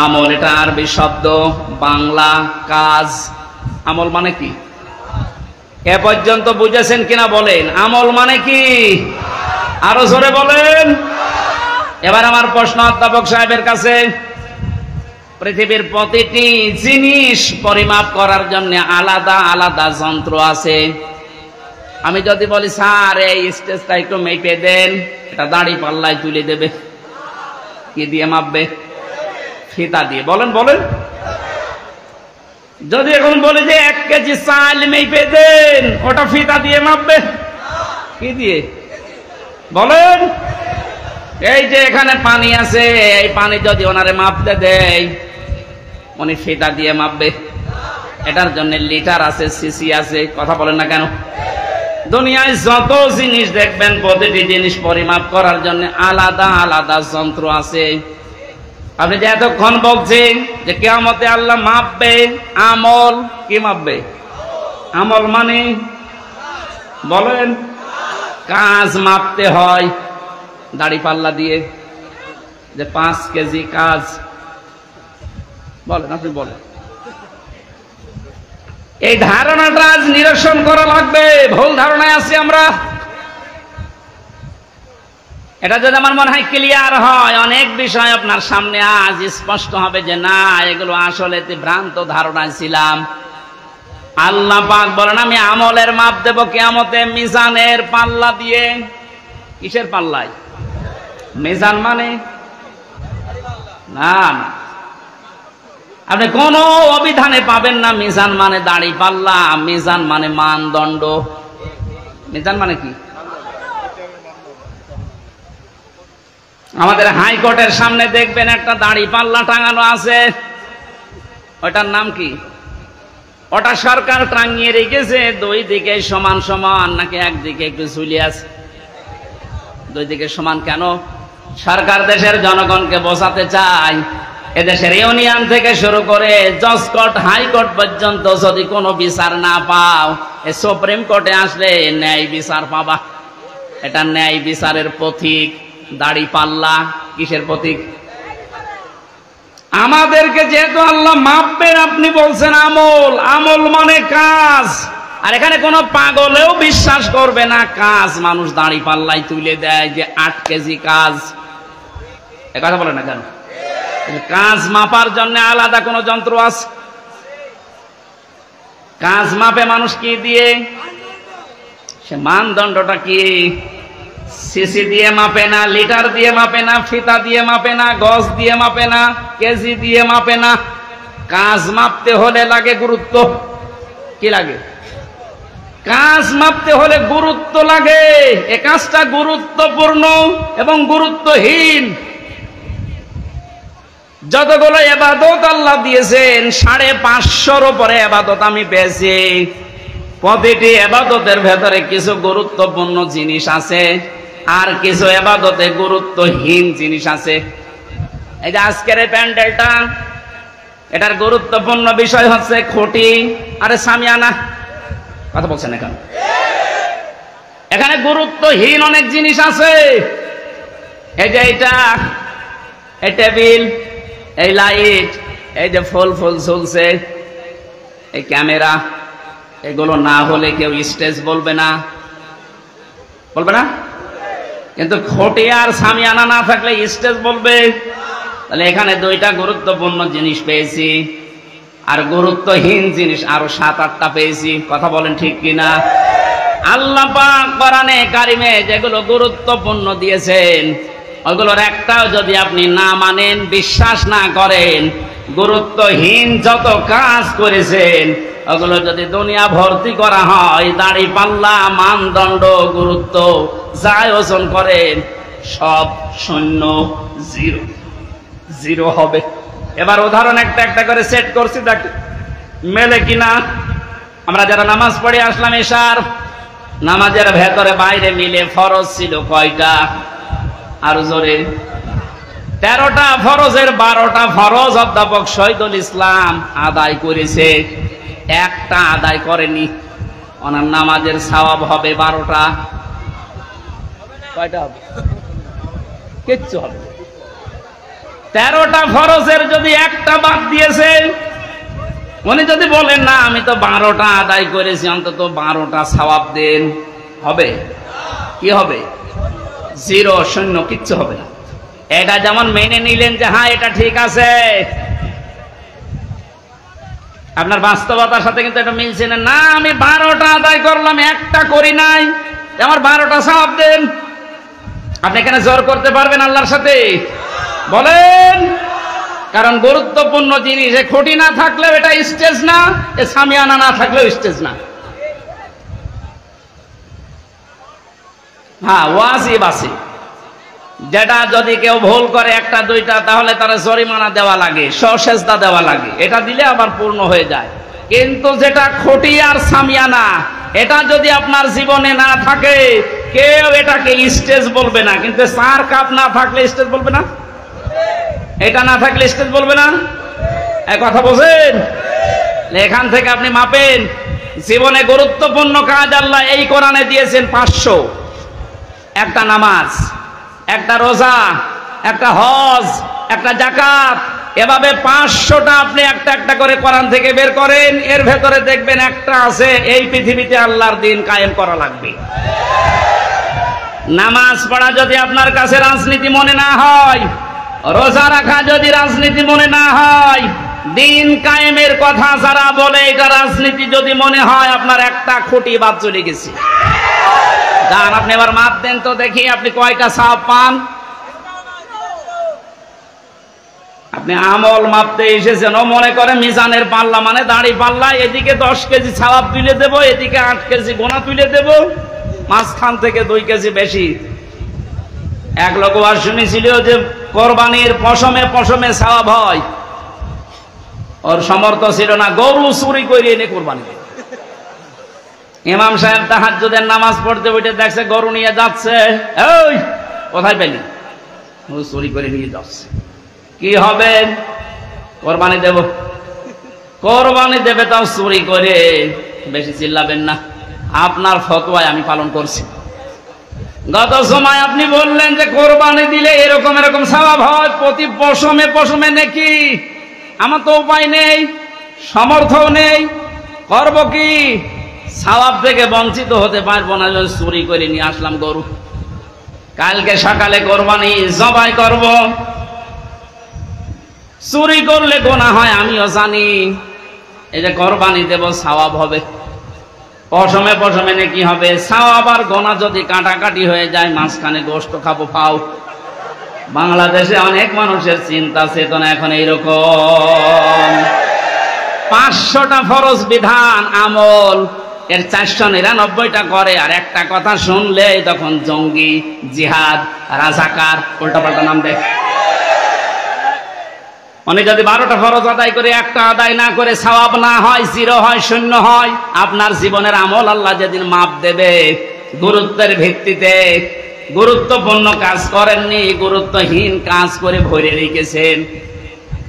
আমল এটা আরবি শব্দ, বাংলা কাজ। আমল মানে কি? এ পর্যন্ত বুঝেছেন কিনা বলেন? আমল মানে কি? আরো জোরে বলেন। এবার আমার প্রশ্ন অধ্যাপক সাহেবের কাছে, পৃথিবীর প্রতিটি জিনিস পরিমাপ করার জন্য আলাদা আলাদা যন্ত্র আছে। আমি যদি বলি স্যার এই স্টেজটা একটু মেপে দেন, এটা দাড়ি পাল্লায় তুলে দেবে। কি দিয়ে মাপবে? ফিতা দিয়ে। বলেন বলেন। যদি এখন বলি যে 1 কেজি চাল মেপে দেন, ওটা ফিতা দিয়ে মাপবে? কি দিয়ে? বলেন। এই যে এখানে পানি আছে, এই পানি যদি ওনারে মাপতে দেয়, উনি ফিতা দিয়ে মাপবে? এটার জন্য লিটার আছে, সিসি আছে। কথা বলেন না কেন? দুনিয়ায় যত জিনিস দেখবেন, প্রতিটি জিনিস পরিমাপ করার জন্য আলাদা আলাদা যন্ত্র আছে। আপনি যে এতক্ষণ বলছেন যে কিয়ামতে আল্লাহ মাপবে, আমল কি মাপবে? আমল মানে বলেন, কাজ মাপতে হয় দাড়ি পাল্লা দিয়ে, যে 5 কেজি কাজ। বলেন, আপনি বলেন। এই ধারণাটা আজ নিরসন করা লাগবে। ভুল ধারণায় আছি আমরা। এটা যদি আমার মনে হয় ক্লিয়ার হয়, অনেক বিষয় আপনার সামনে আজ স্পষ্ট হবে যে না, এগুলো আসলে ভ্রান্ত ধারণায় ছিলাম। আল্লাহ পাক বলেন আমি আমলের মাপ দেব কিয়ামতে মিজানের পাল্লা দিয়ে। কিসের পাল্লায়? মিজান মানে না না, আপনি কোন অভিধানে পাবেন না মিজান মানে দাড়ি পাল্লা। মিজান মানে মানদণ্ড। মিজান মানে কি? আমাদের হাইকোর্টের সামনে দেখবেন একটা দাড়ি পাল্লা টাঙানো আছে, ওটার নাম কি? ওটা সরকার টাঙিয়ে রেখেছে দুই দিকে সমান সমান, নাকি একদিকে একটু ঝুলি আছে? দুই দিকে সমান কেন? সরকার দেশের জনগণকে বোঝাতে চায় এদেশের ইউনিয়ন থেকে শুরু করে জজ কোর্ট, হাইকোর্ট পর্যন্ত যদি কোনো বিচার না পাও, এই সুপ্রিম কোর্টে আসলে ন্যায় বিচার পাবা। এটা ন্যায় বিচারের প্রতীক। দাড়ি পাল্লা কিসের প্রতীক? আমাদেরকে যেহেতু আল্লাহ মাপবেন, আপনি বলছেন আমল। আমল মানে কাজ। আর এখানে কোনো পাগলেও বিশ্বাস করবে না কাজ মানুষ দাড়ি পাল্লাই তুলে দেয় যে 8 কেজি কাজ। এ কথা বলে না কেন? কাজ মাপার জন্য আলাদা কোন যন্ত্র আছে? কাজ মাপে মানুষ কি দিয়ে? সে মানদণ্ডটা কি? সিসি দিয়ে মাপে না, লিটার দিয়ে মাপে না, ফিতা দিয়ে মাপে না, গজ দিয়ে মাপে না, কেজি দিয়ে মাপে না। কাজ মাপতে হলে লাগে গুরুত্ব। কি লাগে? কাজ মাপতে হলে গুরুত্ব লাগে। এ কাজটা গুরুত্বপূর্ণ এবং গুরুত্বহীন। যতগুলো ইবাদত আল্লাহ দিয়েছেন, 550-র উপরে ইবাদত আমি পেয়েছি। প্রতিটি ইবাদতের ভেতরে কিছু গুরুত্বপূর্ণ জিনিস আছে, আর কিছু ইবাদতে গুরুত্বহীন জিনিস আছে। এই যে আজকের এই প্যান্ডেলটা, এটার গুরুত্বপূর্ণ বিষয় হচ্ছে খুঁটি আরে সামিয়ানা। কথা বলছেন এখন? এখানে গুরুত্বহীন অনেক জিনিস আছে। এই যে এইটা, এই টেবিল, এই লাইট, এই যে ফুল ফুল ঝুলছে, এই ক্যামেরা, এগুলো না হলে কেউ স্টেজ বলবে না, বলবে না? কিন্তু খুঁটি আর সামিয়ানা না থাকলে স্টেজ বলবে। তাহলে এখানে দুইটা গুরুত্বপূর্ণ জিনিস পেয়েছি, আর গুরুত্বহীন জিনিস আরো 7-8টা পেয়েছি। কথা বলেন ঠিক কিনা? আল্লাহ পাক কোরআনে কারিমে যেগুলো গুরুত্বপূর্ণ দিয়েছেন, ওগুলোর একটাও যদি আপনি না মানেন, বিশ্বাস না করেন, গুরুত্বহীন যত কাজ করেছেন ওগুলো যদি দুনিয়া ভর্তি করা হয়, দাড়ি পাল্লা, মানদণ্ড, গুরুত্ব যাই ওজন করেন, সব শূন্য, জিরো জিরো হবে। এবার উদাহরণ একটা একটা করে সেট করছি, দেখ মেলে কিনা। আমরা যারা নামাজ পড়ে আসলাম, এশার নামাজের ভেতরে বাইরে মিলে ফরজ ছিল কয়টা? আর জোরে 13টা ফরজের 12টা ফরজ অধ্যাপক শহীদুল ইসলাম আদায় করেছে, একটা আদায় করেনি। ওনার নামাজের সওয়াব হবে 12টা। কয়টা হবে? কিচ্ছু হবে। 13টা ফরজের যদি একটা বাদ দিয়েছে, উনি যদি বলেন না আমি তো 12টা আদায় করেছি, অন্তত 12টা সওয়াব দেন, হবে? কি হবে? জিরো, শূন্য, কিচ্ছু হবে না। এটা যেমন মেনে নিলেন যে হ্যাঁ এটা ঠিক আছে, আপনার বাস্তবতার সাথে কিন্তু এটা মিলছে না। না, আমি 12টা আদায় করলাম, একটা করি নাই, আমার 12টা সওয়াব দেন। আপনি এখানে জোর করতে পারবেন আল্লাহর সাথে? বলেন। কারণ গুরুত্বপূর্ণ জিনিস, এ খুঁটি না থাকলেও এটা স্টেজ না, এ সামিয়ানা না থাকলেও স্টেজ না। হ্যাঁ, ওয়াজিব আছে, যেটা যদি কেউ ভুল করে একটা দুইটা তাহলে তার জরিমানা দেওয়া লাগে, সসেজদা দেওয়া লাগে, এটা দিলে আবার পূর্ণ হয়ে যায়। কিন্তু যেটা খুঁটি আর সামিয়ানা, এটা যদি আপনার জীবনে না থাকে, কেউ এটাকে স্টেজ বলবে না। কিন্তু 4 কাপ না থাকলে স্টেজ বলবে না, এটা না থাকলে স্টেজ বলবে না। এক কথা বোঝেন? এখান থেকে আপনি মাপেন। জীবনে গুরুত্বপূর্ণ কাজ আল্লাহ এই কোরআনে দিয়েছেন 500। একটা নামাজ, একটা রোজা, একটা হজ, একটা যাকাত, এভাবে 500টা আপনি একটা একটা করে কোরআন থেকে বের করেন। এর ভেতরে দেখবেন একটা আছে, এই পৃথিবীতে আল্লাহর দিন কায়েম করা লাগবে। নামাজ পড়া যদি আপনার কাছে রাজনীতি মনে না হয়, রোজা রাখা যদি রাজনীতি মনে না হয়, দিন কায়েমের কথা যারা বলে এটা রাজনীতি যদি মনে হয়, আপনার একটা খুঁটি বাদ চলে গেছে। যান আপনি এবার মাপ দেন তো দেখি আপনি কয়টা সওয়াব পান। আপনি আমল মাপতে এসেছেন, ও মনে করে মিজানের পাল্লা মানে দাড়ি পাল্লা, এদিকে 10 কেজি সওয়াব তুলে দেবো, এদিকে 8 কেজি গোনা তুলে দেবো, মাঝখান থেকে 2 কেজি বেশি। এক লোক আর শুনেছিল যে কোরবানির পশমে পশমে সওয়াব হয়, ওর সমর্থ ছিল না, গরু চুরি করে এনে কোরবানি দেবে। ইমাম সাহেব তাহাজ্জুদের নামাজ পড়তে উঠে দেখছে গরু নিয়ে যাচ্ছে, এই কোথায় পেলি? গরু চুরি করে নিয়ে যাচ্ছে। কি হবে? কোরবানি দেব। কোরবানি দেবে তাও চুরি করে। বেশি চিল্লাবেন না, আপনার ফতোয়ায় আমি পালন করছি। গত সময় আপনি বললেন যে কোরবানি দিলে এরকম এরকম সওয়াব হয়, প্রতি পশমে পশমে নেকি। আমার তো উপায় নেই, সামর্থ্য নেই, করব কি? সওয়াব থেকে বঞ্চিত হতে পারবো না, চুরি করে নিয়ে আসলাম গরু। কালকে সকালে কোরবানি জবাই করব। চুরি করলে গোনাহ হয় আমিও জানি, এই যে কোরবানি দেব সওয়াব হবে, পশমে পশমে নেকি হবে। সওয়াব আর গোনাহ যদি কাটাকাটি হয়ে যায়, মাঝখানে গোশত খাবো পাও। বাংলাদেশে অনেক মানুষের চিন্তা চেতনা এখন এইরকম। 500টা ফরজ বিধান আমল, এর 499টা করে, আর একটা কথা শুনলে তখন জঙ্গি, জিহাদ, রাজাকার, উল্টাপাল্টা নাম দেয়। মানে যদি 12টা ফরজ আদায় করে একটা আদায় না করে সওয়াব না হয়, 0 হয়, 0 হয়, আপনার জীবনের আমল আল্লাহ যেদিন মাপ দেবে, গুরুত্বের ভিত্তিতে গুরুত্বপূর্ণ কাজ করেননি, গুরুত্বহীন কাজ করে ভরে রেখেছেন,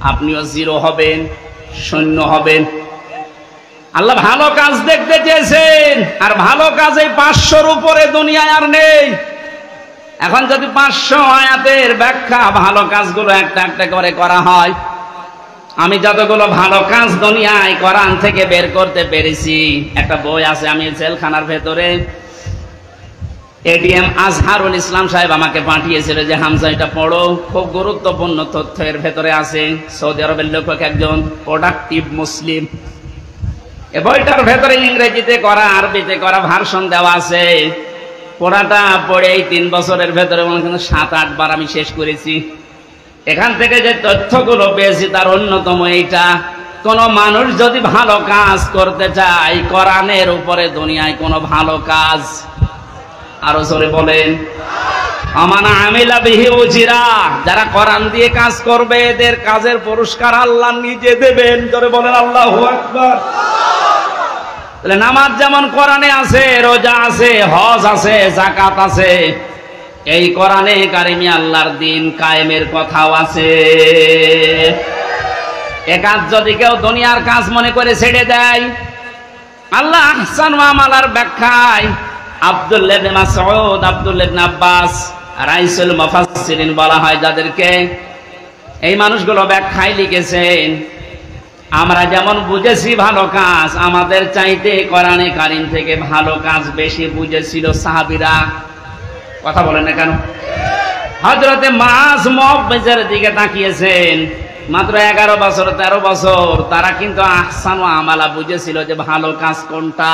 আপনিও 0 হবেন, 0 হবেন। আল্লাহ ভালো কাজ দেখতে চেয়েছেন, আর ভালো কাজ এই 500-র উপরে দুনিয়ায় আর নেই। এখন যদি 500 আয়াতের ব্যাখ্যা ভালো কাজগুলো একটা একটা করে করা হয়, আমি যতগুলো ভালো কাজ দুনিয়ায় কোরআন থেকে বের করতে পেরেছি, একটা বই আছে, আমি জেলখানার ভেতরে, এটিএম আজহারুল ইসলাম সাহেব আমাকে পাঠিয়েছিল যে হামজা এটা পড়ো, খুব গুরুত্বপূর্ণ তথ্য এর ভেতরে আছে। সৌদি আরবের লেখক একজন, প্রোডাক্টিভ মুসলিম। এ বইটার ভেতরে ইংরেজিতে করা, আরবিতে করা ভার্সন দেওয়া আছে। পড়াটা পড়ে এই 3 বছরের ভেতরে 7-8 বার আমি শেষ করেছি। এখান থেকে যে তথ্যগুলো পেয়েছি তার অন্যতম এইটা, কোন মানুষ যদি ভালো কাজ করতে চায়, কোরআনের উপরে দুনিয়ায় কোনো ভালো কাজ, আরো জোরে বলেন, আমানা আমিলা বিহি উজিরা, যারা কোরআন দিয়ে কাজ করবে এদের কাজের পুরস্কার আল্লাহ নিজে দেবেন। জোরে বলেন আল্লাহু আকবার। তাহলে নামাজ যেমন কোরআনে আছে, রোজা আছে, হজ আছে, যাকাত আছে, এই কোরআনে কারিমে আল্লাহর দিন কায়েমের কথাও আছে। এ কাজ যদি কেউ দুনিয়ার কাজ মনে করে ছেড়ে দেয়, আল্লাহ আহসান আমালার ব্যাখ্যায় আব্দুল্লাহ ইবনে মাসউদ, আব্দুল্লাহ ইবনে আব্বাস, রাইসুল মুফাসসিরিন বলা হয় যাদেরকে, এই মানুষগুলো ব্যাখ্যায় লিখেছেন, আমরা যেমন বুঝেছি ভালো কাজ, আমাদের চাইতে কোরআনে কারীম থেকে ভালো কাজ বেশি বুঝেছিল সাহাবীরা। কথা বলেন না কেন? হযরতে মুআয মুআযের দিকে তাকিয়েছেন, মাত্র 11 বছর 13 বছর, তারা কিন্তু আহসান ওয়া আমালা বুঝেছিল যে ভালো কাজ কোনটা।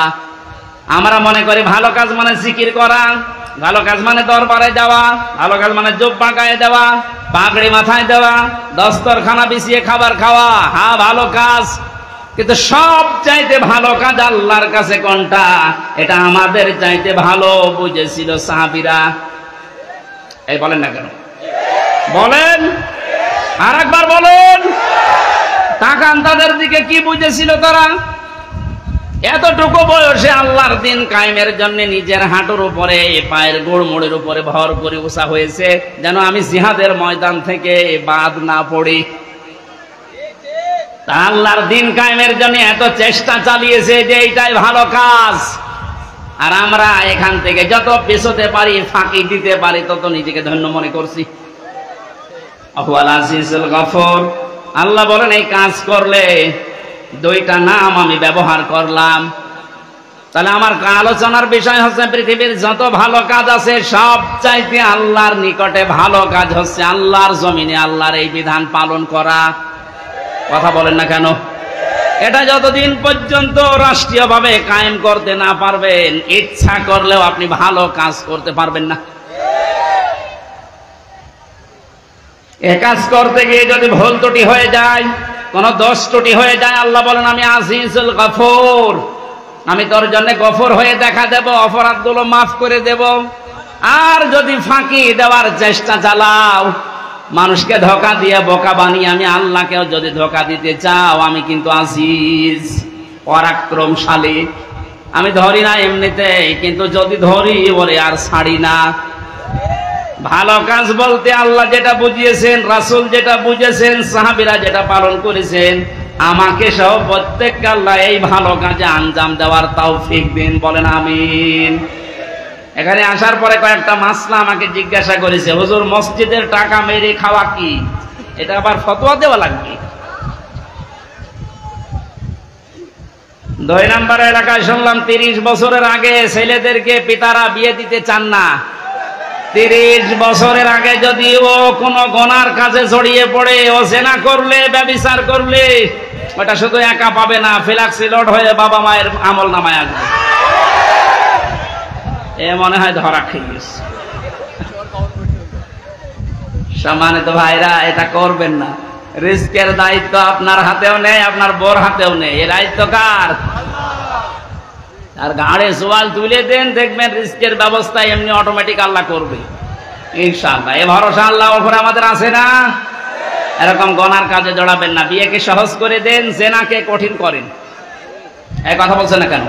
আমরা মনে করি ভালো কাজ মানে জিকির করা, ভালো কাজ মানে দরবারে যাওয়া, ভালো কাজ মানে জুব্বা গায়ে দেওয়া, পাগড়ি মাথায় দেওয়া, দস্তরখানা বিছিয়ে খাবার খাওয়া, হ্যাঁ ভালো কাজ। কিন্তু সব চাইতে ভালো কাজ আল্লাহর কাছে কোনটা, এটা আমাদের চাইতে ভালো বুঝেছিল সাহাবীরা। এই বলেন না কেন? বলেন, আর একবার বলেন। তাকান তাদের দিকে, কি বুঝেছিল তারা? এতটুকু বয়সে আল্লাহর দিন কায়েমের জন্য নিজের হাঁটুর উপরে, পায়ের গোড় মোড়ের উপরে ভর করে উষা হয়েছে, যেন আমি জিহাদের ময়দান থেকে বাদ না পড়ি। আল্লাহর দিন কায়েমের জন্য এত চেষ্টা চালিয়েছে যে এইটাই ভালো কাজ। আর আমরা এখান থেকে যত পেছোতে পারি, ফাঁকি দিতে পারি, তত নিজেকে ধন্য মনে করছি। আহুয়াল আজিজুল গফুর। আল্লাহ বলেন এই কাজ করলে দুইটা নাম আমি ব্যবহার করলাম। তাহলে আমার আলোচনার বিষয় হচ্ছে পৃথিবীর যত ভালো কাজ আছে সব চাইতে আল্লাহর নিকটে ভালো কাজ হচ্ছে আল্লাহর জমিনে আল্লাহর এই বিধান পালন করা। কথা বলেন না কেন? এটা যতদিন পর্যন্ত রাষ্ট্রীয়ভাবে কায়েম করতে না পারবেন, ইচ্ছা করলেও আপনি ভালো কাজ করতে পারবেন না। এ কাজ করতে গিয়ে যদি ভুল ত্রুটি হয়ে যায়, কোন দোষ ত্রুটি হয়ে যায়, আল্লাহ বলেন আমি আজিজুল গফুর, আমি তোর জন্য গফুর হয়ে দেখা দেব, অপরাধগুলো মাফ করে দেব। আর যদি ফাঁকি দেওয়ার চেষ্টা চালাও, মানুষকে ধোঁকা দিয়ে বোকা বানিয়ে আমি আল্লাহকেও যদি ধোঁকা দিতে চাও, আমি কিন্তু আজিজ, পরাক্রমশালী। আমি ধরি না এমনিতেই, কিন্তু যদি ধরি ওরে আর ছাড়ি না। ভালো কাজ বলতে আল্লাহ যেটা বুঝিয়েছেন, রাসূল যেটা বুঝেছেন, সাহাবীরা যেটা পালন করেছেন, আমাকে সহ প্রত্যেককে আল্লাহ এই ভালো কাজে আঞ্জাম দেওয়ার তৌফিক দিন। বলেন আমিন। এখানে আসার পরে কয়েকটা মাসলা আমাকে জিজ্ঞাসা করেছে, হুজুর মসজিদের টাকা মেরে খাওয়া কি? এটা আবার ফতোয়া দেওয়া লাগবে? 2 নম্বর এলাকায় শুনলাম 30 বছরের আগে ছেলেদেরকে পিতারা বিয়ে দিতে চান না। 30 বছরের আগে যদি ও কোনো গুনার কাজে জড়িয়ে পড়ে, ও জেনা করলে, ব্যভিচার করলে, ওটা শুধু একা পাবে না, ফ্ল্যাক্সিলোড হয়ে বাবা মায়ের আমল নামায় আসবে। এ মনে হয় ধরা খেয়ে গেছে। সম্মানিত ভাইরা, এটা করবেন না। রিস্কের দায়িত্ব আপনার হাতেও নেই, আপনার বোর হাতেও নেই। এ দায়িত্ব কার? আর ঘাড়ে সোয়াল তুলে দেন, দেখবেন রিস্কের ব্যবস্থা এমনি অটোমেটিক আল্লাহ করবে ইনশাআল্লাহ। এ ভরসা আল্লাহর উপরে আমাদের আছে না? এরকম গনার কাজে জড়াবেন না। বিয়েকে সহজ করে দেন, জেনাকে কঠিন করেন। এই কথা বলছেন না কেন?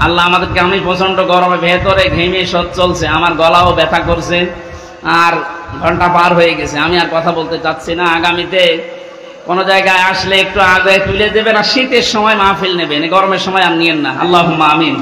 আল্লাহ আমাদেরকে, আমি প্রচন্ড গরমে ভেতরে ঘেমে শোধ চলছে, আমার গলাও ব্যথা করছে, আর ঘন্টা পার হয়ে গেছে, আমি আর কথা বলতে চাচ্ছি না। আগামীতে কোন জায়গায় আসলে একটু আগে তুলে দেবেন, আর শীতের সময় মাহফিল নেবেন, গরমের সময় আর নিয়েন না। আল্লাহুম্মা আমিন।